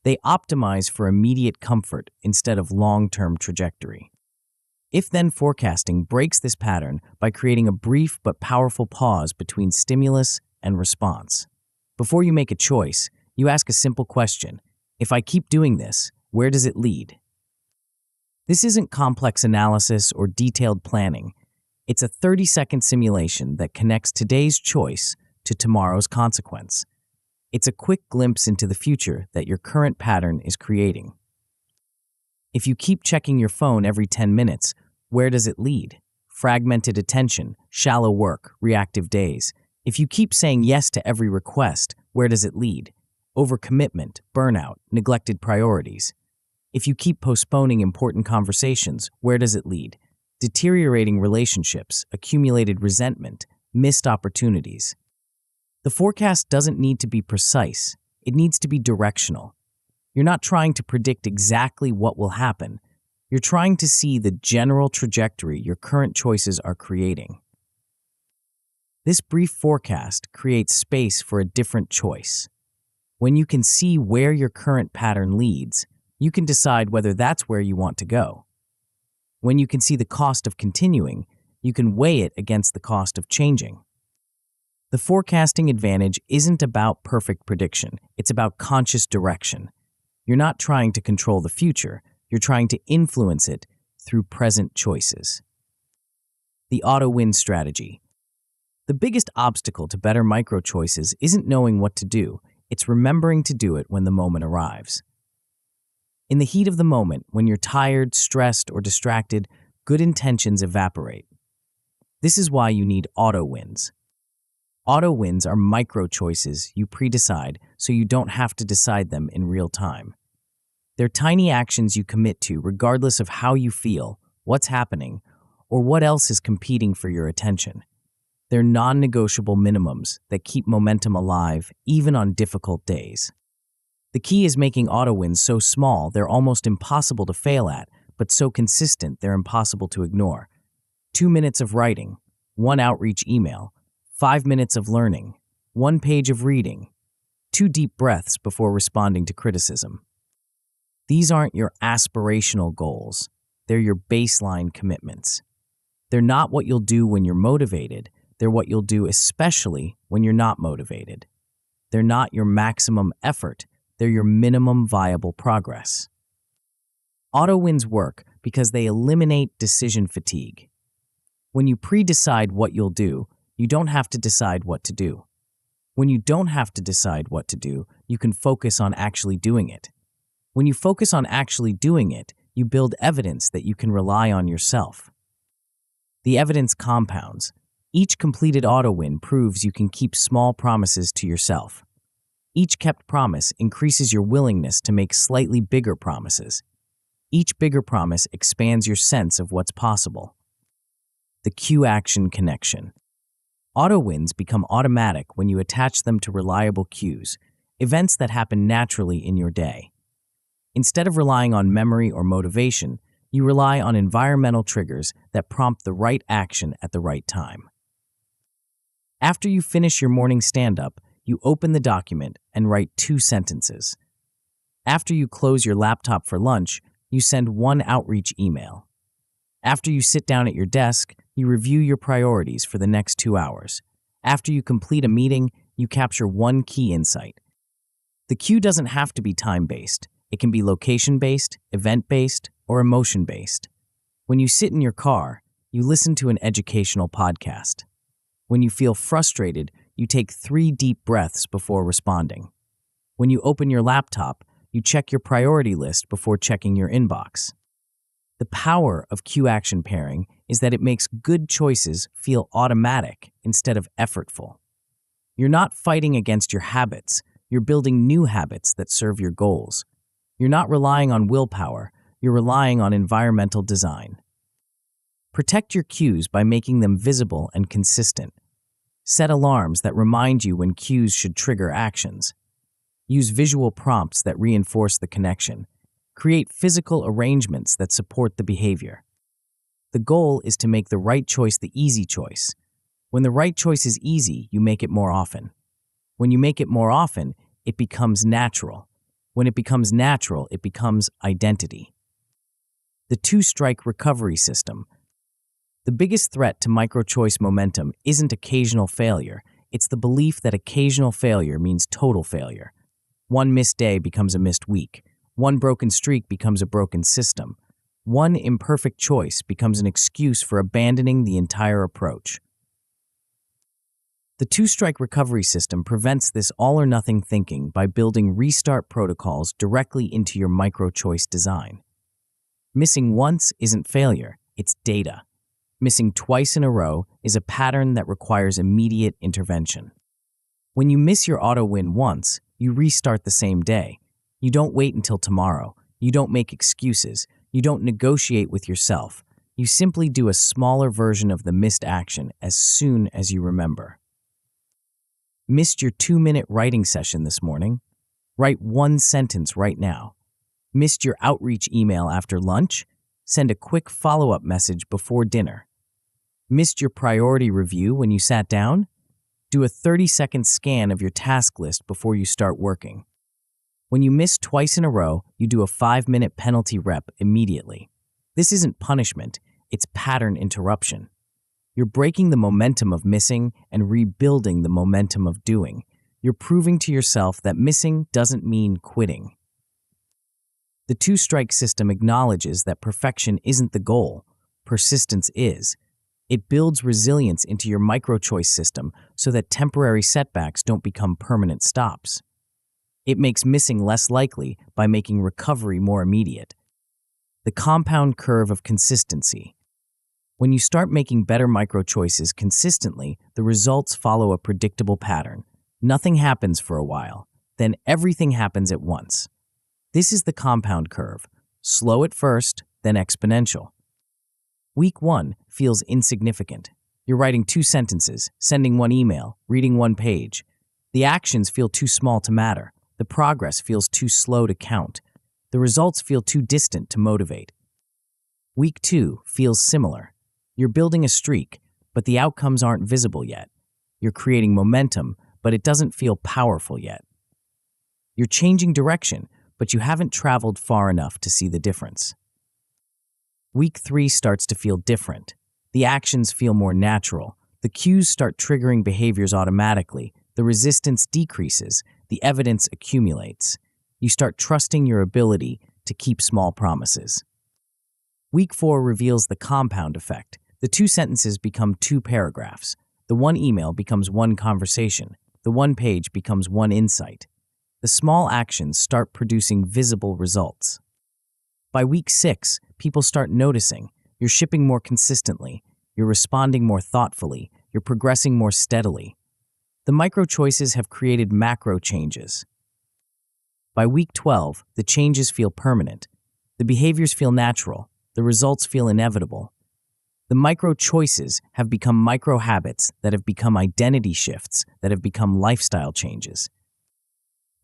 They optimize for immediate comfort instead of long-term trajectory. If-then forecasting breaks this pattern by creating a brief but powerful pause between stimulus and response. Before you make a choice, you ask a simple question: if I keep doing this, where does it lead? This isn't complex analysis or detailed planning. It's a 30-second simulation that connects today's choice to tomorrow's consequence. It's a quick glimpse into the future that your current pattern is creating. If you keep checking your phone every 10 minutes, where does it lead? Fragmented attention, shallow work, reactive days. If you keep saying yes to every request, where does it lead? Overcommitment, burnout, neglected priorities. If you keep postponing important conversations, where does it lead? Deteriorating relationships, accumulated resentment, missed opportunities. The forecast doesn't need to be precise. It needs to be directional. You're not trying to predict exactly what will happen. You're trying to see the general trajectory your current choices are creating. This brief forecast creates space for a different choice. When you can see where your current pattern leads, you can decide whether that's where you want to go. When you can see the cost of continuing, you can weigh it against the cost of changing. The forecasting advantage isn't about perfect prediction, it's about conscious direction. You're not trying to control the future, you're trying to influence it through present choices. The auto-win strategy. The biggest obstacle to better micro-choices isn't knowing what to do, it's remembering to do it when the moment arrives. In the heat of the moment, when you're tired, stressed, or distracted, good intentions evaporate. This is why you need auto-wins. Auto-wins are micro-choices you pre-decide so you don't have to decide them in real time. They're tiny actions you commit to regardless of how you feel, what's happening, or what else is competing for your attention. They're non-negotiable minimums that keep momentum alive even on difficult days. The key is making auto-wins so small they're almost impossible to fail at, but so consistent they're impossible to ignore. 2 minutes of writing, 1 outreach email, 5 minutes of learning, 1 page of reading, 2 deep breaths before responding to criticism. These aren't your aspirational goals. They're your baseline commitments. They're not what you'll do when you're motivated. They're what you'll do especially when you're not motivated. They're not your maximum effort. They're your minimum viable progress. Auto-wins work because they eliminate decision fatigue. When you pre-decide what you'll do, you don't have to decide what to do. When you don't have to decide what to do, you can focus on actually doing it. When you focus on actually doing it, you build evidence that you can rely on yourself. The evidence compounds. Each completed auto-win proves you can keep small promises to yourself. Each kept promise increases your willingness to make slightly bigger promises. Each bigger promise expands your sense of what's possible. The cue-action connection. Auto-wins become automatic when you attach them to reliable cues, events that happen naturally in your day. Instead of relying on memory or motivation, you rely on environmental triggers that prompt the right action at the right time. After you finish your morning stand-up, you open the document and write 2 sentences. After you close your laptop for lunch, you send 1 outreach email. After you sit down at your desk, you review your priorities for the next 2 hours. After you complete a meeting, you capture 1 key insight. The cue doesn't have to be time-based. It can be location-based, event-based, or emotion-based. When you sit in your car, you listen to an educational podcast. When you feel frustrated, you take 3 deep breaths before responding. When you open your laptop, you check your priority list before checking your inbox. The power of cue-action pairing is that it makes good choices feel automatic instead of effortful. You're not fighting against your habits, you're building new habits that serve your goals. You're not relying on willpower, you're relying on environmental design. Protect your cues by making them visible and consistent. Set alarms that remind you when cues should trigger actions. Use visual prompts that reinforce the connection. Create physical arrangements that support the behavior. The goal is to make the right choice the easy choice. When the right choice is easy, you make it more often. When you make it more often, it becomes natural. When it becomes natural, it becomes identity. The 2-strike recovery system. The biggest threat to micro-choice momentum isn't occasional failure. It's the belief that occasional failure means total failure. 1 missed day becomes a missed week. 1 broken streak becomes a broken system. 1 imperfect choice becomes an excuse for abandoning the entire approach. The 2-strike recovery system prevents this all-or-nothing thinking by building restart protocols directly into your micro-choice design. Missing once isn't failure, it's data. Missing twice in a row is a pattern that requires immediate intervention. When you miss your auto win once, you restart the same day. You don't wait until tomorrow. You don't make excuses. You don't negotiate with yourself. You simply do a smaller version of the missed action as soon as you remember. Missed your 2-minute writing session this morning? Write 1 sentence right now. Missed your outreach email after lunch? Send a quick follow-up message before dinner. Missed your priority review when you sat down? Do a 30-second scan of your task list before you start working. When you miss twice in a row, you do a 5-minute penalty rep immediately. This isn't punishment, it's pattern interruption. You're breaking the momentum of missing and rebuilding the momentum of doing. You're proving to yourself that missing doesn't mean quitting. The 2-strike system acknowledges that perfection isn't the goal, persistence is. It builds resilience into your micro-choice system so that temporary setbacks don't become permanent stops. It makes missing less likely by making recovery more immediate. The compound curve of consistency. When you start making better micro-choices consistently, the results follow a predictable pattern. Nothing happens for a while, then everything happens at once. This is the compound curve. Slow at first, then exponential. Week 1 feels insignificant. You're writing 2 sentences, sending 1 email, reading 1 page. The actions feel too small to matter. The progress feels too slow to count. The results feel too distant to motivate. Week 2 feels similar. You're building a streak, but the outcomes aren't visible yet. You're creating momentum, but it doesn't feel powerful yet. You're changing direction, but you haven't traveled far enough to see the difference. Week 3 starts to feel different. The actions feel more natural. The cues start triggering behaviors automatically. The resistance decreases. The evidence accumulates. You start trusting your ability to keep small promises. Week 4 reveals the compound effect. The 2 sentences become 2 paragraphs. The 1 email becomes 1 conversation. The 1 page becomes 1 insight. The small actions start producing visible results. By week 6, people start noticing. You're shipping more consistently. You're responding more thoughtfully. You're progressing more steadily. The micro choices have created macro changes. By week 12, the changes feel permanent. The behaviors feel natural. The results feel inevitable. The micro choices have become micro habits that have become identity shifts that have become lifestyle changes.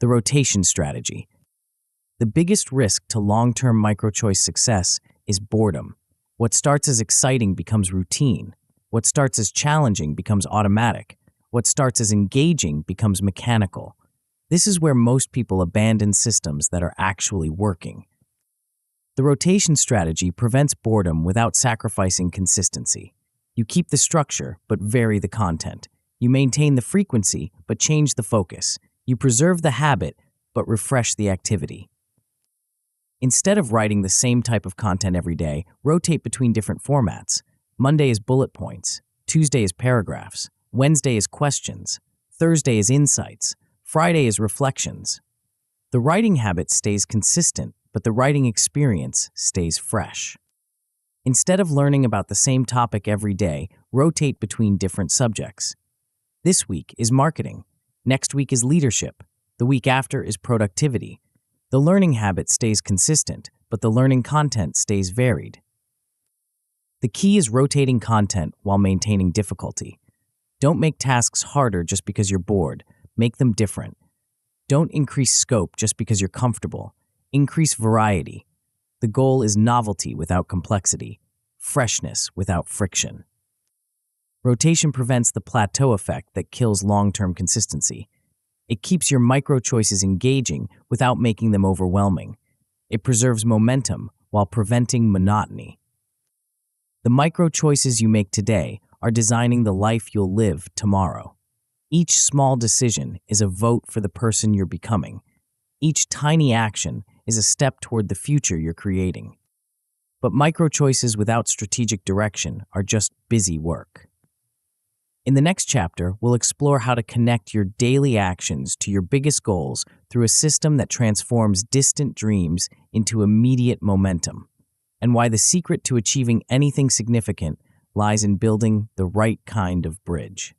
The rotation strategy. The biggest risk to long-term micro-choice success is boredom. What starts as exciting becomes routine. What starts as challenging becomes automatic. What starts as engaging becomes mechanical. This is where most people abandon systems that are actually working. The rotation strategy prevents boredom without sacrificing consistency. You keep the structure, but vary the content. You maintain the frequency, but change the focus. You preserve the habit, but refresh the activity. Instead of writing the same type of content every day, rotate between different formats. Monday is bullet points, Tuesday is paragraphs, Wednesday is questions, Thursday is insights, Friday is reflections. The writing habit stays consistent, but the writing experience stays fresh. Instead of learning about the same topic every day, rotate between different subjects. This week is marketing. Next week is leadership. The week after is productivity. The learning habit stays consistent, but the learning content stays varied. The key is rotating content while maintaining difficulty. Don't make tasks harder just because you're bored. Make them different. Don't increase scope just because you're comfortable. Increase variety. The goal is novelty without complexity, freshness without friction. Rotation prevents the plateau effect that kills long-term consistency. It keeps your micro-choices engaging without making them overwhelming. It preserves momentum while preventing monotony. The micro-choices you make today are designing the life you'll live tomorrow. Each small decision is a vote for the person you're becoming. Each tiny action is a step toward the future you're creating. But micro-choices without strategic direction are just busy work. In the next chapter, we'll explore how to connect your daily actions to your biggest goals through a system that transforms distant dreams into immediate momentum, and why the secret to achieving anything significant lies in building the right kind of bridge.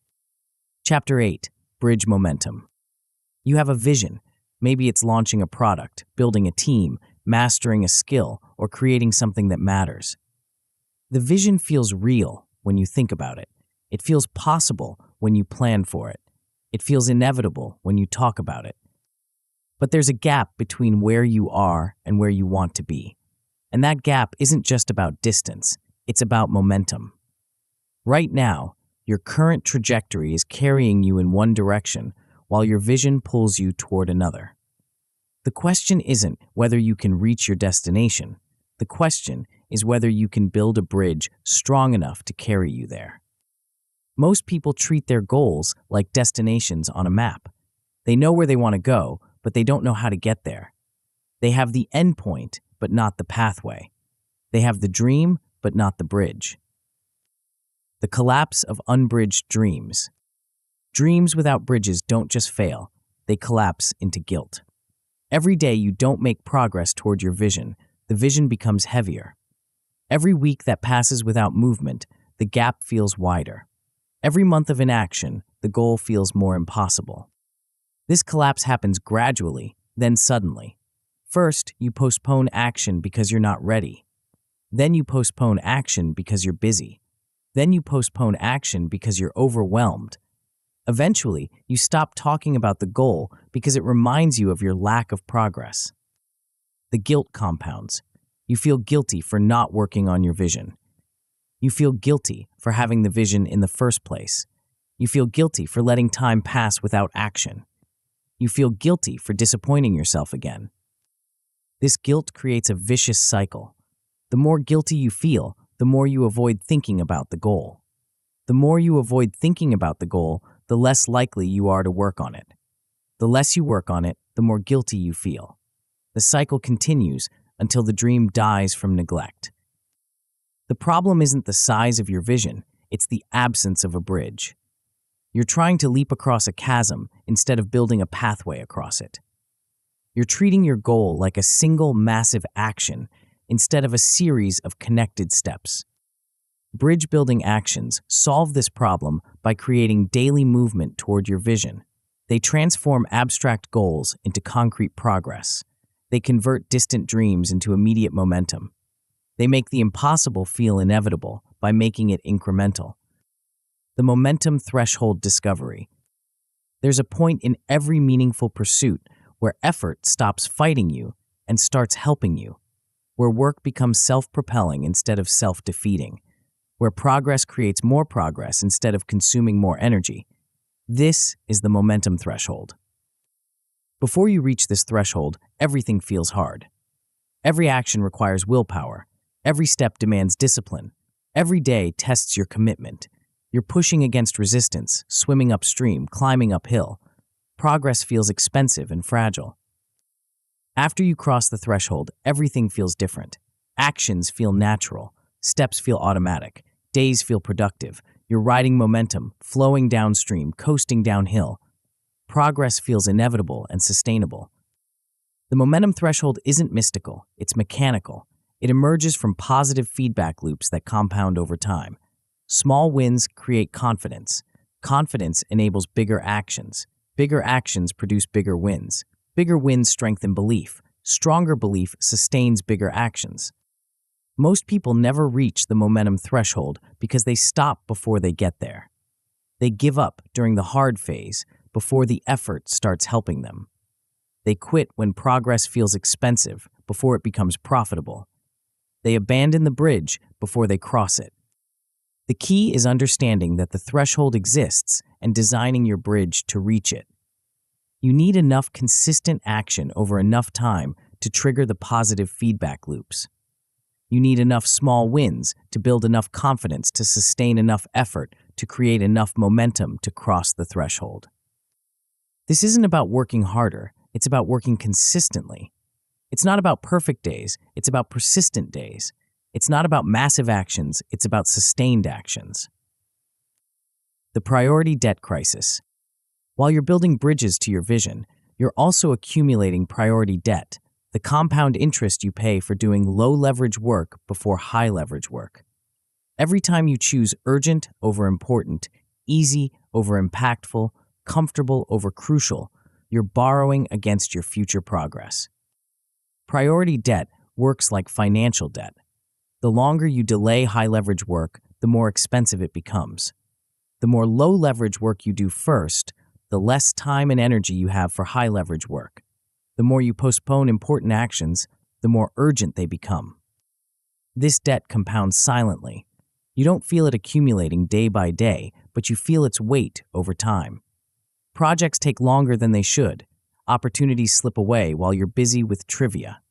Chapter 8. Bridge Momentum. You have a vision. Maybe it's launching a product, building a team, mastering a skill, or creating something that matters. The vision feels real when you think about it. It feels possible when you plan for it. It feels inevitable when you talk about it. But there's a gap between where you are and where you want to be. And that gap isn't just about distance, it's about momentum. Right now, your current trajectory is carrying you in one direction while your vision pulls you toward another. The question isn't whether you can reach your destination. The question is whether you can build a bridge strong enough to carry you there. Most people treat their goals like destinations on a map. They know where they want to go, but they don't know how to get there. They have the end point, but not the pathway. They have the dream, but not the bridge. The collapse of unbridged dreams. Dreams without bridges don't just fail, they collapse into guilt. Every day you don't make progress toward your vision, the vision becomes heavier. Every week that passes without movement, the gap feels wider. Every month of inaction, the goal feels more impossible. This collapse happens gradually, then suddenly. First, you postpone action because you're not ready. Then you postpone action because you're busy. Then you postpone action because you're overwhelmed. Eventually, you stop talking about the goal because it reminds you of your lack of progress. The guilt compounds. You feel guilty for not working on your vision. You feel guilty for having the vision in the first place. You feel guilty for letting time pass without action. You feel guilty for disappointing yourself again. This guilt creates a vicious cycle. The more guilty you feel, the more you avoid thinking about the goal. The more you avoid thinking about the goal, the less likely you are to work on it. The less you work on it, the more guilty you feel. The cycle continues until the dream dies from neglect. The problem isn't the size of your vision, it's the absence of a bridge. You're trying to leap across a chasm instead of building a pathway across it. You're treating your goal like a single massive action instead of a series of connected steps. Bridge-building actions solve this problem by creating daily movement toward your vision. They transform abstract goals into concrete progress. They convert distant dreams into immediate momentum. They make the impossible feel inevitable by making it incremental. The momentum threshold discovery. There's a point in every meaningful pursuit where effort stops fighting you and starts helping you, where work becomes self-propelling instead of self-defeating, where progress creates more progress instead of consuming more energy. This is the momentum threshold. Before you reach this threshold, everything feels hard. Every action requires willpower. Every step demands discipline. Every day tests your commitment. You're pushing against resistance, swimming upstream, climbing uphill. Progress feels expensive and fragile. After you cross the threshold, everything feels different. Actions feel natural. Steps feel automatic. Days feel productive. You're riding momentum, flowing downstream, coasting downhill. Progress feels inevitable and sustainable. The momentum threshold isn't mystical, it's mechanical. It emerges from positive feedback loops that compound over time. Small wins create confidence. Confidence enables bigger actions. Bigger actions produce bigger wins. Bigger wins strengthen belief. Stronger belief sustains bigger actions. Most people never reach the momentum threshold because they stop before they get there. They give up during the hard phase before the effort starts helping them. They quit when progress feels expensive before it becomes profitable. They abandon the bridge before they cross it. The key is understanding that the threshold exists and designing your bridge to reach it. You need enough consistent action over enough time to trigger the positive feedback loops. You need enough small wins to build enough confidence to sustain enough effort to create enough momentum to cross the threshold. This isn't about working harder, it's about working consistently. It's not about perfect days, it's about persistent days. It's not about massive actions, it's about sustained actions. The priority debt crisis. While you're building bridges to your vision, you're also accumulating priority debt, the compound interest you pay for doing low-leverage work before high-leverage work. Every time you choose urgent over important, easy over impactful, comfortable over crucial, you're borrowing against your future progress. Priority debt works like financial debt. The longer you delay high-leverage work, the more expensive it becomes. The more low-leverage work you do first, the less time and energy you have for high-leverage work. The more you postpone important actions, the more urgent they become. This debt compounds silently. You don't feel it accumulating day by day, but you feel its weight over time. Projects take longer than they should. Opportunities slip away while you're busy with trivia.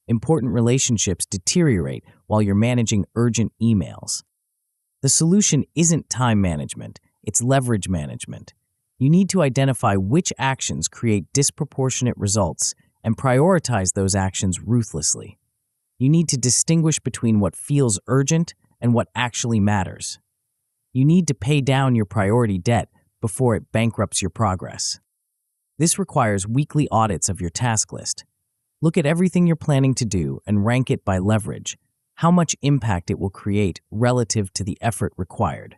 Important relationships deteriorate while you're managing urgent emails. The solution isn't time management, it's leverage management. You need to identify which actions create disproportionate results and prioritize those actions ruthlessly. You need to distinguish between what feels urgent and what actually matters. You need to pay down your priority debt before it bankrupts your progress. This requires weekly audits of your task list. Look at everything you're planning to do and rank it by leverage, how much impact it will create relative to the effort required.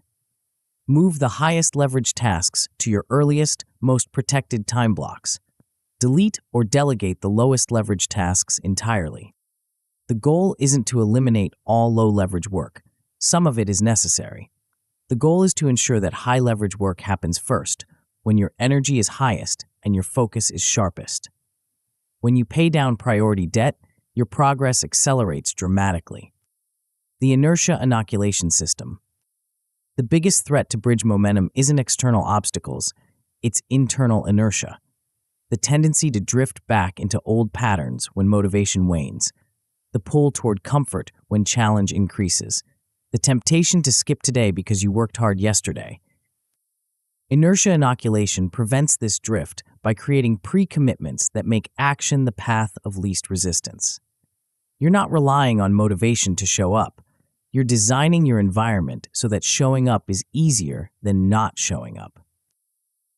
Move the highest leverage tasks to your earliest, most protected time blocks. Delete or delegate the lowest leverage tasks entirely. The goal isn't to eliminate all low leverage work. Some of it is necessary. The goal is to ensure that high leverage work happens first, when your energy is highest and your focus is sharpest. When you pay down priority debt, your progress accelerates dramatically. The inertia inoculation system. The biggest threat to bridge momentum isn't external obstacles, it's internal inertia. The tendency to drift back into old patterns when motivation wanes. The pull toward comfort when challenge increases. The temptation to skip today because you worked hard yesterday. Inertia inoculation prevents this drift by creating pre-commitments that make action the path of least resistance. You're not relying on motivation to show up. You're designing your environment so that showing up is easier than not showing up.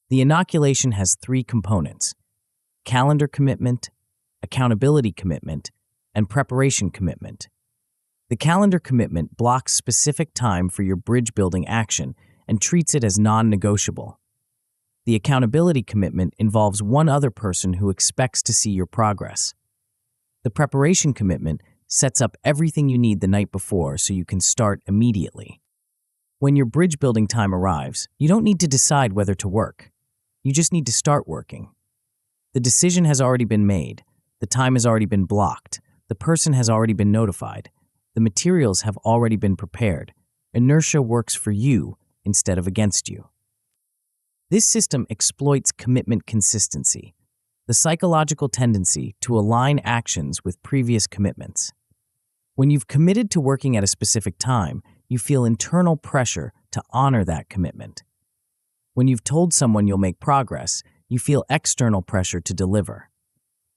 The inoculation has 3 components: calendar commitment, accountability commitment, and preparation commitment. The calendar commitment blocks specific time for your bridge-building action and treats it as non-negotiable. The accountability commitment involves one other person who expects to see your progress. The preparation commitment sets up everything you need the night before so you can start immediately. When your bridge-building time arrives, you don't need to decide whether to work. You just need to start working. The decision has already been made. The time has already been blocked. The person has already been notified. The materials have already been prepared. Inertia works for you instead of against you. This system exploits commitment consistency, the psychological tendency to align actions with previous commitments. When you've committed to working at a specific time, you feel internal pressure to honor that commitment. When you've told someone you'll make progress, you feel external pressure to deliver.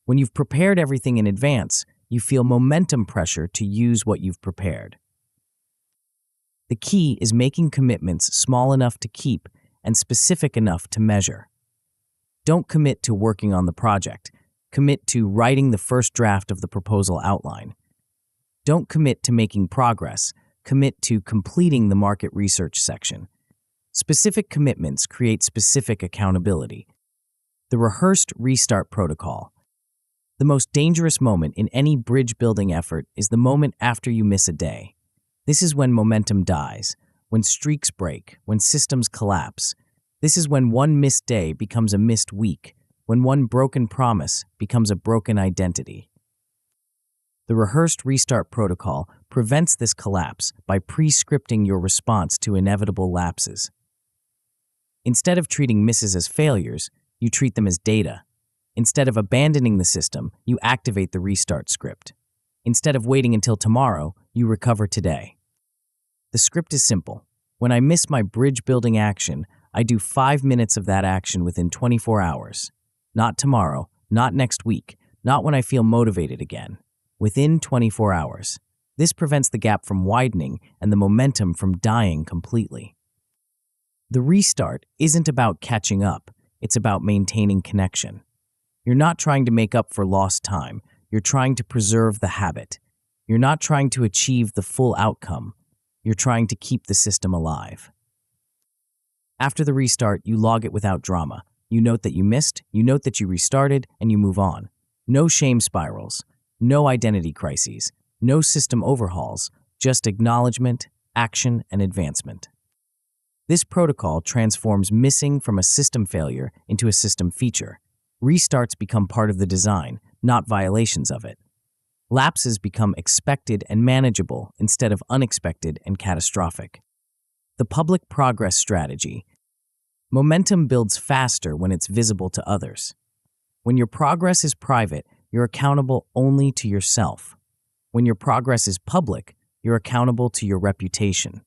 When you've prepared everything in advance, you feel momentum pressure to use what you've prepared. The key is making commitments small enough to keep and specific enough to measure. Don't commit to working on the project. Commit to writing the first draft of the proposal outline. Don't commit to making progress. Commit to completing the market research section. Specific commitments create specific accountability. The Rehearsed Restart protocol. The most dangerous moment in any bridge-building effort is the moment after you miss a day. This is when momentum dies, when streaks break, when systems collapse. This is when one missed day becomes a missed week, when one broken promise becomes a broken identity. The Rehearsed Restart protocol prevents this collapse by pre-scripting your response to inevitable lapses. Instead of treating misses as failures, you treat them as data. Instead of abandoning the system, you activate the restart script. Instead of waiting until tomorrow, you recover today. The script is simple. When I miss my bridge-building action, I do 5 minutes of that action within 24 hours. Not tomorrow, not next week, not when I feel motivated again. Within 24 hours. This prevents the gap from widening and the momentum from dying completely. The restart isn't about catching up, it's about maintaining connection. You're not trying to make up for lost time, you're trying to preserve the habit. You're not trying to achieve the full outcome, you're trying to keep the system alive. After the restart, you log it without drama. You note that you missed, you note that you restarted, and you move on. No shame spirals, no identity crises, no system overhauls, just acknowledgement, action, and advancement. This protocol transforms missing from a system failure into a system feature. Restarts become part of the design, not violations of it. Lapses become expected and manageable instead of unexpected and catastrophic. The public progress strategy. Momentum builds faster when it's visible to others. When your progress is private, you're accountable only to yourself. When your progress is public, you're accountable to your reputation.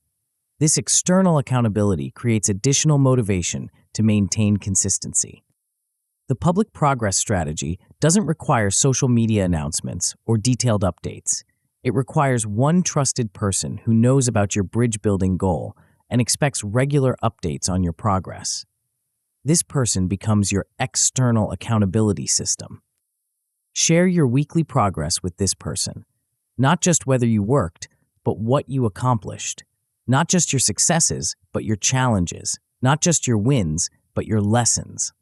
This external accountability creates additional motivation to maintain consistency. The public progress strategy doesn't require social media announcements or detailed updates. It requires one trusted person who knows about your bridge-building goal and expects regular updates on your progress. This person becomes your external accountability system. Share your weekly progress with this person. Not just whether you worked, but what you accomplished. Not just your successes, but your challenges. Not just your wins, but your lessons.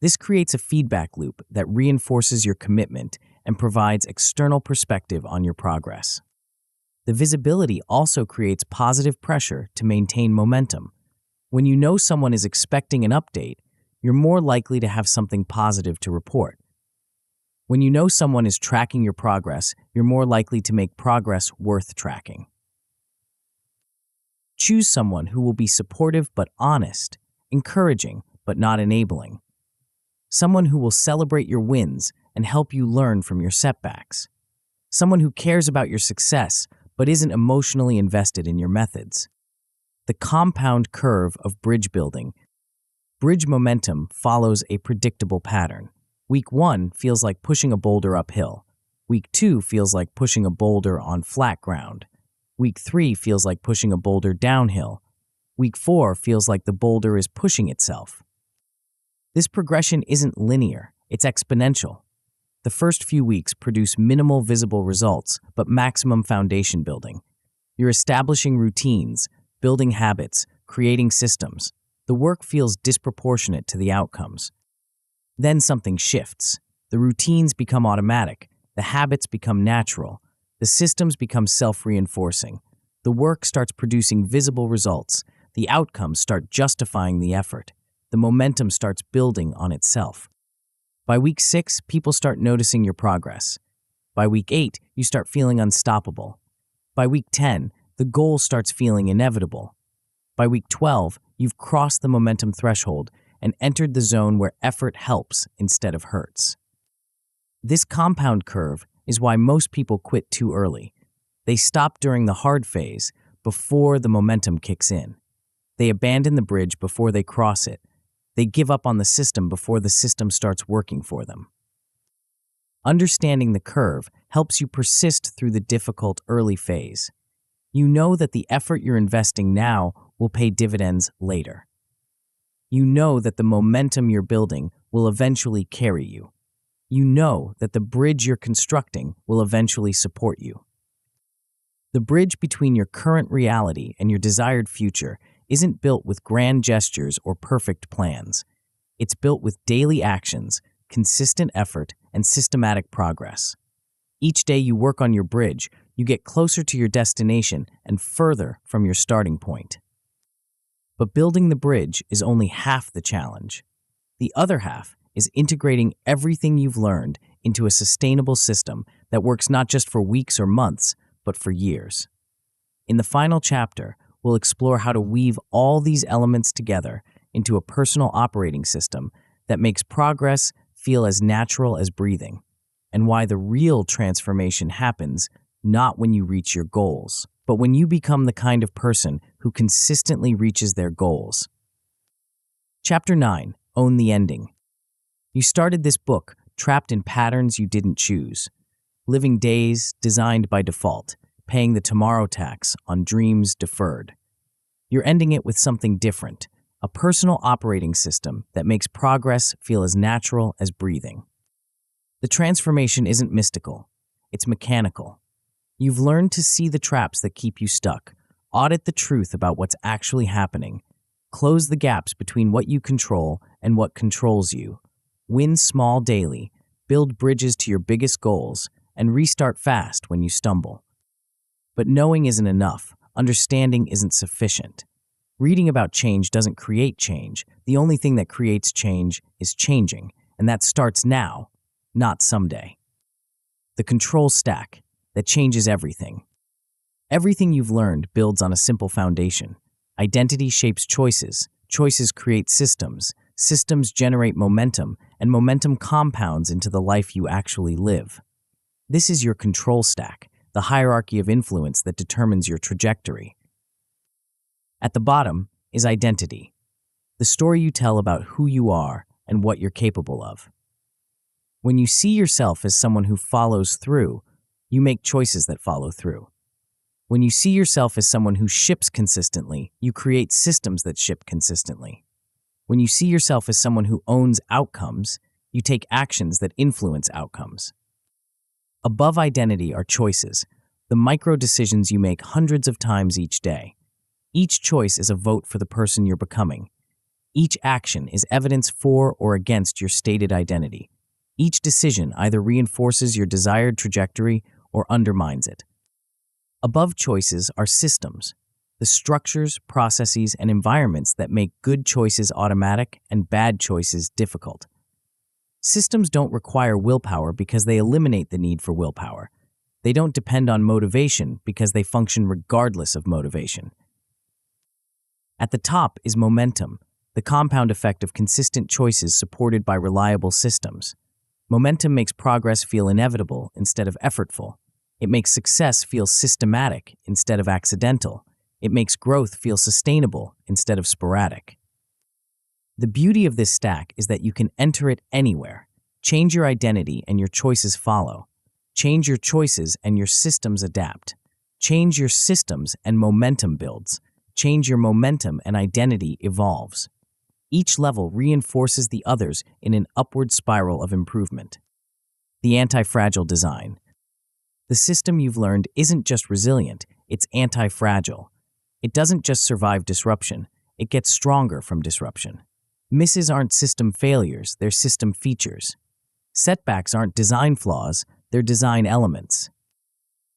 This creates a feedback loop that reinforces your commitment and provides external perspective on your progress. The visibility also creates positive pressure to maintain momentum. When you know someone is expecting an update, you're more likely to have something positive to report. When you know someone is tracking your progress, you're more likely to make progress worth tracking. Choose someone who will be supportive but honest, encouraging but not enabling. Someone who will celebrate your wins and help you learn from your setbacks. Someone who cares about your success but isn't emotionally invested in your methods. The compound curve of bridge building. Bridge momentum follows a predictable pattern. Week 1 feels like pushing a boulder uphill. Week 2 feels like pushing a boulder on flat ground. Week 3 feels like pushing a boulder downhill. Week 4 feels like the boulder is pushing itself. This progression isn't linear, it's exponential. The first few weeks produce minimal visible results, but maximum foundation building. You're establishing routines, building habits, creating systems. The work feels disproportionate to the outcomes. Then something shifts. The routines become automatic, the habits become natural, the systems become self-reinforcing. The work starts producing visible results, the outcomes start justifying the effort. The momentum starts building on itself. By week 6, people start noticing your progress. By week 8, you start feeling unstoppable. By week 10, the goal starts feeling inevitable. By week 12, you've crossed the momentum threshold and entered the zone where effort helps instead of hurts. This compound curve is why most people quit too early. They stop during the hard phase, before the momentum kicks in. They abandon the bridge before they cross it. They give up on the system before the system starts working for them. Understanding the curve helps you persist through the difficult early phase. You know that the effort you're investing now will pay dividends later. You know that the momentum you're building will eventually carry you. You know that the bridge you're constructing will eventually support you. The bridge between your current reality and your desired future isn't built with grand gestures or perfect plans. It's built with daily actions, consistent effort, and systematic progress. Each day you work on your bridge, you get closer to your destination and further from your starting point. But building the bridge is only half the challenge. The other half is integrating everything you've learned into a sustainable system that works not just for weeks or months, but for years. In the final chapter, we'll explore how to weave all these elements together into a personal operating system that makes progress feel as natural as breathing, and why the real transformation happens not when you reach your goals, but when you become the kind of person who consistently reaches their goals. Chapter 9. Own the Ending. You started this book trapped in patterns you didn't choose, living days designed by default, paying the tomorrow tax on dreams deferred. You're ending it with something different, a personal operating system that makes progress feel as natural as breathing. The transformation isn't mystical, it's mechanical. You've learned to see the traps that keep you stuck, audit the truth about what's actually happening, close the gaps between what you control and what controls you, win small daily, build bridges to your biggest goals, and restart fast when you stumble. But knowing isn't enough. Understanding isn't sufficient. Reading about change doesn't create change. The only thing that creates change is changing, and that starts now, not someday. The control stack that changes everything. Everything you've learned builds on a simple foundation. Identity shapes choices. Choices create systems. Systems generate momentum, and momentum compounds into the life you actually live. This is your control stack, the hierarchy of influence that determines your trajectory. At the bottom is identity, the story you tell about who you are and what you're capable of. When you see yourself as someone who follows through, you make choices that follow through. When you see yourself as someone who ships consistently, you create systems that ship consistently. When you see yourself as someone who owns outcomes, you take actions that influence outcomes. Above identity are choices, the micro decisions you make hundreds of times each day. Each choice is a vote for the person you're becoming. Each action is evidence for or against your stated identity. Each decision either reinforces your desired trajectory or undermines it. Above choices are systems, the structures, processes, and environments that make good choices automatic and bad choices difficult. Systems don't require willpower because they eliminate the need for willpower. They don't depend on motivation because they function regardless of motivation. At the top is momentum, the compound effect of consistent choices supported by reliable systems. Momentum makes progress feel inevitable instead of effortful. It makes success feel systematic instead of accidental. It makes growth feel sustainable instead of sporadic. The beauty of this stack is that you can enter it anywhere. Change your identity and your choices follow. Change your choices and your systems adapt. Change your systems and momentum builds. Change your momentum and identity evolves. Each level reinforces the others in an upward spiral of improvement. The anti-fragile design. The system you've learned isn't just resilient, it's anti-fragile. It doesn't just survive disruption, it gets stronger from disruption. Misses aren't system failures, they're system features. Setbacks aren't design flaws, they're design elements.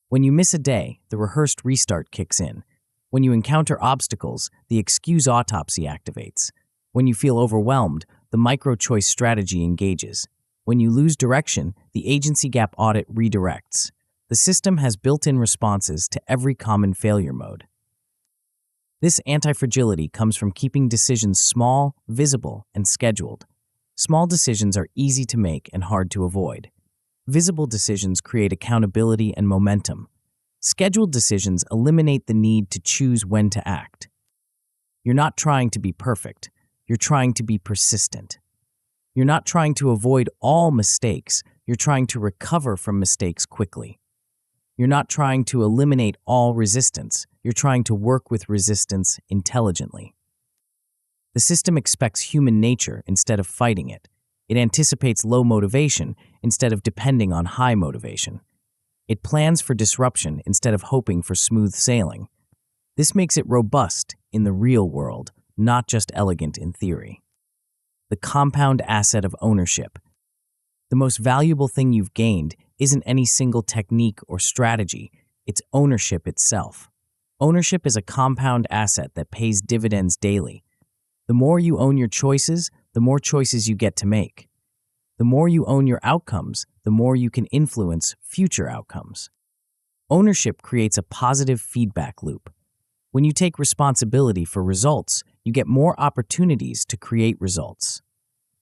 When you miss a day, the rehearsed restart kicks in. When you encounter obstacles, the excuse autopsy activates. When you feel overwhelmed, the micro-choice strategy engages. When you lose direction, the agency gap audit redirects. The system has built-in responses to every common failure mode. This anti-fragility comes from keeping decisions small, visible, and scheduled. Small decisions are easy to make and hard to avoid. Visible decisions create accountability and momentum. Scheduled decisions eliminate the need to choose when to act. You're not trying to be perfect. You're trying to be persistent. You're not trying to avoid all mistakes. You're trying to recover from mistakes quickly. You're not trying to eliminate all resistance. You're trying to work with resistance intelligently. The system expects human nature instead of fighting it. It anticipates low motivation instead of depending on high motivation. It plans for disruption instead of hoping for smooth sailing. This makes it robust in the real world, not just elegant in theory. The compound asset of ownership. The most valuable thing you've gained isn't any single technique or strategy, it's ownership itself. Ownership is a compound asset that pays dividends daily. The more you own your choices, the more choices you get to make. The more you own your outcomes, the more you can influence future outcomes. Ownership creates a positive feedback loop. When you take responsibility for results, you get more opportunities to create results.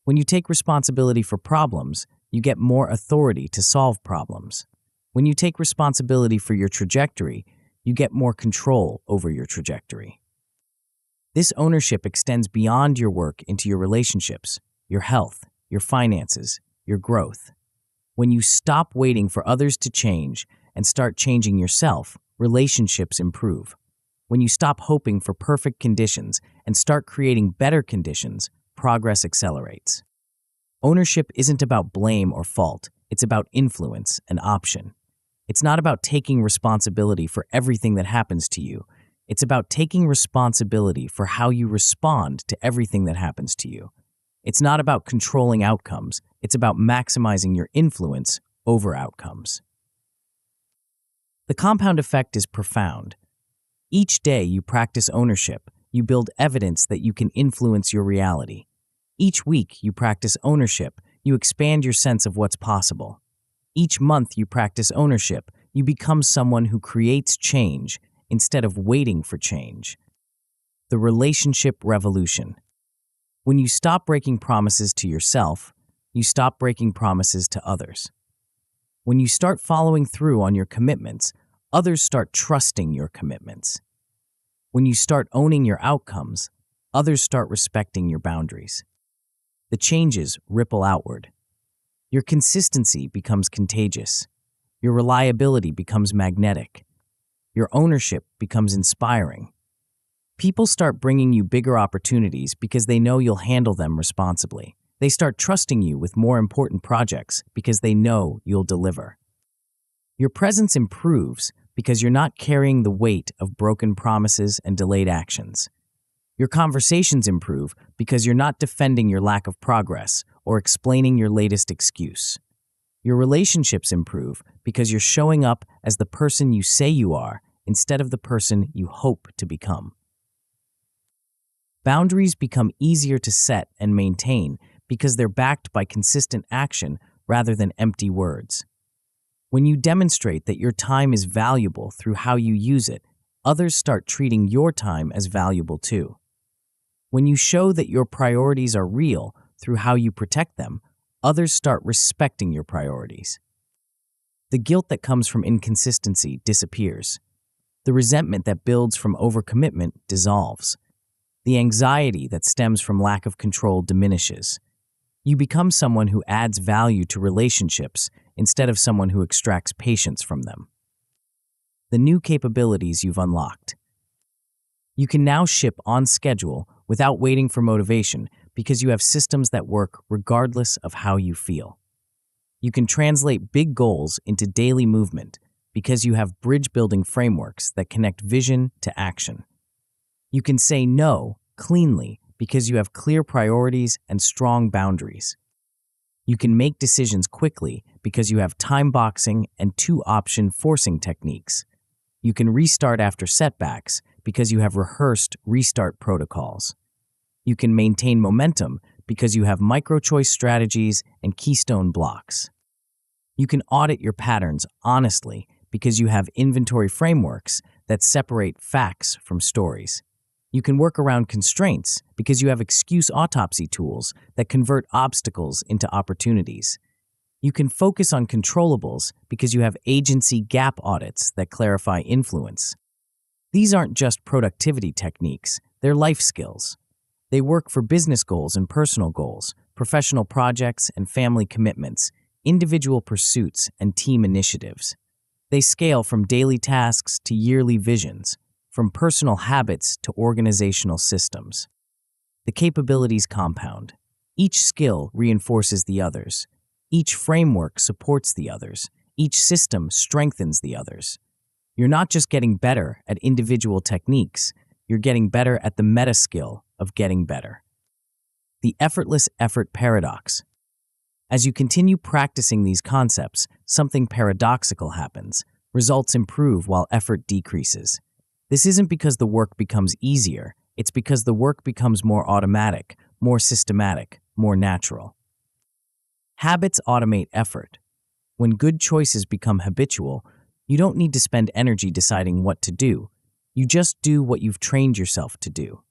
When you take responsibility for problems, you get more authority to solve problems. When you take responsibility for your trajectory, you get more control over your trajectory. This ownership extends beyond your work into your relationships, your health, your finances, your growth. When you stop waiting for others to change and start changing yourself, relationships improve. When you stop hoping for perfect conditions and start creating better conditions, progress accelerates. Ownership isn't about blame or fault, it's about influence and option. It's not about taking responsibility for everything that happens to you. It's about taking responsibility for how you respond to everything that happens to you. It's not about controlling outcomes, it's about maximizing your influence over outcomes. The compound effect is profound. Each day you practice ownership, you build evidence that you can influence your reality. Each week you practice ownership, you expand your sense of what's possible. Each month you practice ownership, you become someone who creates change instead of waiting for change. The relationship revolution. When you stop breaking promises to yourself, you stop breaking promises to others. When you start following through on your commitments, others start trusting your commitments. When you start owning your outcomes, others start respecting your boundaries. The changes ripple outward. Your consistency becomes contagious. Your reliability becomes magnetic. Your ownership becomes inspiring. People start bringing you bigger opportunities because they know you'll handle them responsibly. They start trusting you with more important projects because they know you'll deliver. Your presence improves because you're not carrying the weight of broken promises and delayed actions. Your conversations improve because you're not defending your lack of progress or explaining your latest excuse. Your relationships improve because you're showing up as the person you say you are instead of the person you hope to become. Boundaries become easier to set and maintain because they're backed by consistent action rather than empty words. When you demonstrate that your time is valuable through how you use it, others start treating your time as valuable too. When you show that your priorities are real through how you protect them, others start respecting your priorities. The guilt that comes from inconsistency disappears. The resentment that builds from overcommitment dissolves. The anxiety that stems from lack of control diminishes. You become someone who adds value to relationships instead of someone who extracts patience from them. The new capabilities you've unlocked. You can now ship on schedule without waiting for motivation because you have systems that work regardless of how you feel. You can translate big goals into daily movement because you have bridge-building frameworks that connect vision to action. You can say no cleanly because you have clear priorities and strong boundaries. You can make decisions quickly because you have time boxing and two-option forcing techniques. You can restart after setbacks because you have rehearsed restart protocols. You can maintain momentum because you have micro-choice strategies and keystone blocks. You can audit your patterns honestly because you have inventory frameworks that separate facts from stories. You can work around constraints because you have excuse autopsy tools that convert obstacles into opportunities. You can focus on controllables because you have agency gap audits that clarify influence. These aren't just productivity techniques, they're life skills. They work for business goals and personal goals, professional projects and family commitments, individual pursuits and team initiatives. They scale from daily tasks to yearly visions, from personal habits to organizational systems. The capabilities compound. Each skill reinforces the others. Each framework supports the others. Each system strengthens the others. You're not just getting better at individual techniques, you're getting better at the meta skill of getting better. The effortless effort paradox. As you continue practicing these concepts, something paradoxical happens. Results improve while effort decreases. This isn't because the work becomes easier, it's because the work becomes more automatic, more systematic, more natural. Habits automate effort. When good choices become habitual, you don't need to spend energy deciding what to do. You just do what you've trained yourself to do.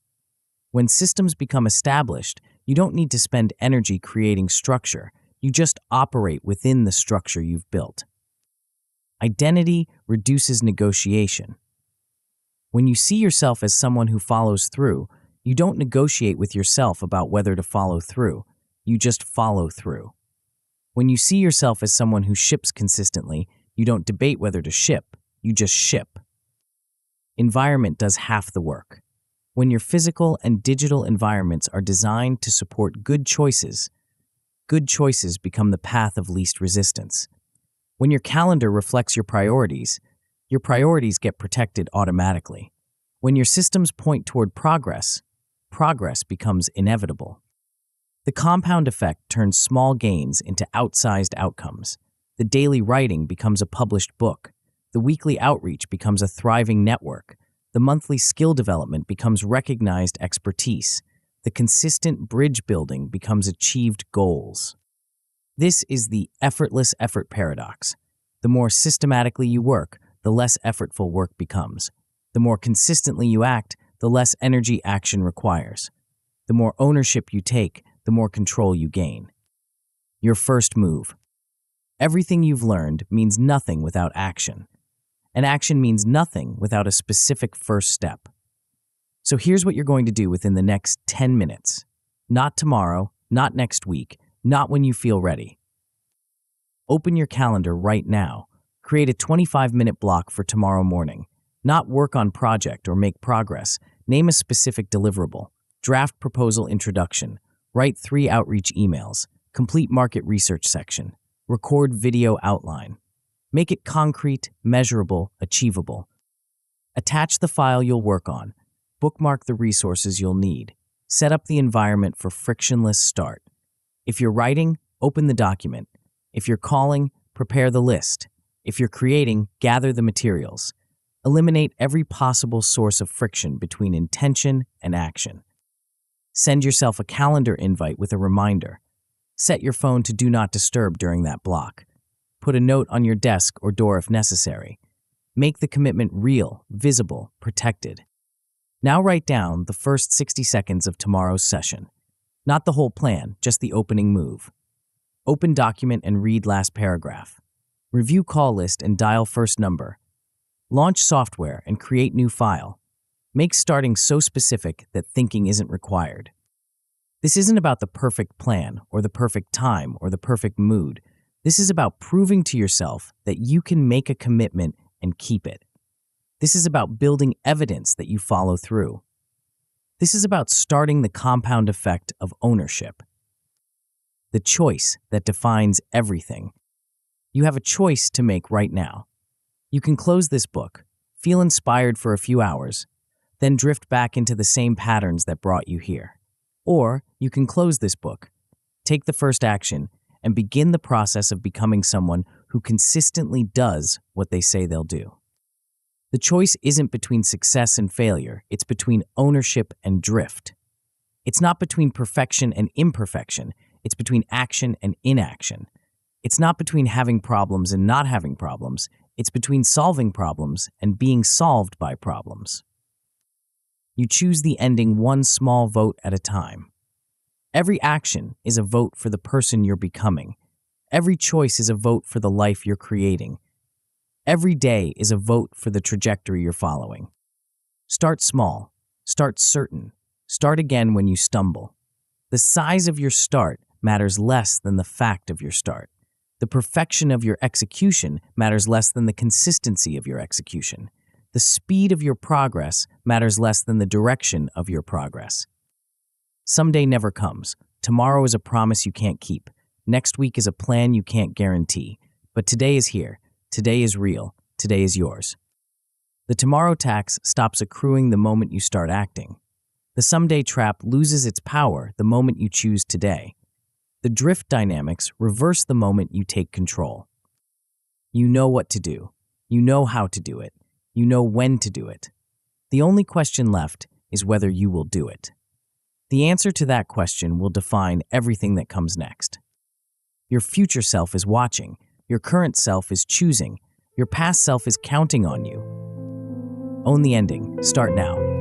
When systems become established, you don't need to spend energy creating structure. You just operate within the structure you've built. Identity reduces negotiation. When you see yourself as someone who follows through, you don't negotiate with yourself about whether to follow through. You just follow through. When you see yourself as someone who ships consistently, you don't debate whether to ship, you just ship. Environment does half the work. When your physical and digital environments are designed to support good choices become the path of least resistance. When your calendar reflects your priorities get protected automatically. When your systems point toward progress becomes inevitable. The compound effect turns small gains into outsized outcomes. The daily writing becomes a published book. The weekly outreach becomes a thriving network. The monthly skill development becomes recognized expertise. The consistent bridge building becomes achieved goals. This is the effortless effort paradox. The more systematically you work, the less effortful work becomes. The more consistently you act, the less energy action requires. The more ownership you take, the more control you gain. Your first move. Everything you've learned means nothing without action. And action means nothing without a specific first step. So here's what you're going to do within the next 10 minutes. Not tomorrow, not next week, not when you feel ready. Open your calendar right now. Create a 25-minute block for tomorrow morning. Not work on project or make progress. Name a specific deliverable. Draft proposal introduction. Write 3 outreach emails. Complete market research section. Record video outline. Make it concrete, measurable, achievable. Attach the file you'll work on. Bookmark the resources you'll need. Set up the environment for frictionless start. If you're writing, open the document. If you're calling, prepare the list. If you're creating, gather the materials. Eliminate every possible source of friction between intention and action. Send yourself a calendar invite with a reminder. Set your phone to do not disturb during that block. Put a note on your desk or door if necessary. Make the commitment real, visible, protected. Now write down the first 60 seconds of tomorrow's session. Not the whole plan, just the opening move. Open document and read last paragraph. Review call list and dial first number. Launch software and create new file. Make starting so specific that thinking isn't required. This isn't about the perfect plan or the perfect time or the perfect mood. This is about proving to yourself that you can make a commitment and keep it. This is about building evidence that you follow through. This is about starting the compound effect of ownership. The choice that defines everything. You have a choice to make right now. You can close this book, feel inspired for a few hours, then drift back into the same patterns that brought you here. Or you can close this book, take the first action, and begin the process of becoming someone who consistently does what they say they'll do. The choice isn't between success and failure, it's between ownership and drift. It's not between perfection and imperfection, it's between action and inaction. It's not between having problems and not having problems, it's between solving problems and being solved by problems. You choose the ending one small vote at a time. Every action is a vote for the person you're becoming. Every choice is a vote for the life you're creating. Every day is a vote for the trajectory you're following. Start small. Start certain. Start again when you stumble. The size of your start matters less than the fact of your start. The perfection of your execution matters less than the consistency of your execution. The speed of your progress matters less than the direction of your progress. Someday never comes. Tomorrow is a promise you can't keep. Next week is a plan you can't guarantee. But today is here. Today is real. Today is yours. The tomorrow tax stops accruing the moment you start acting. The someday trap loses its power the moment you choose today. The drift dynamics reverse the moment you take control. You know what to do. You know how to do it. You know when to do it. The only question left is whether you will do it. The answer to that question will define everything that comes next. Your future self is watching. Your current self is choosing. Your past self is counting on you. Own the ending. Start now.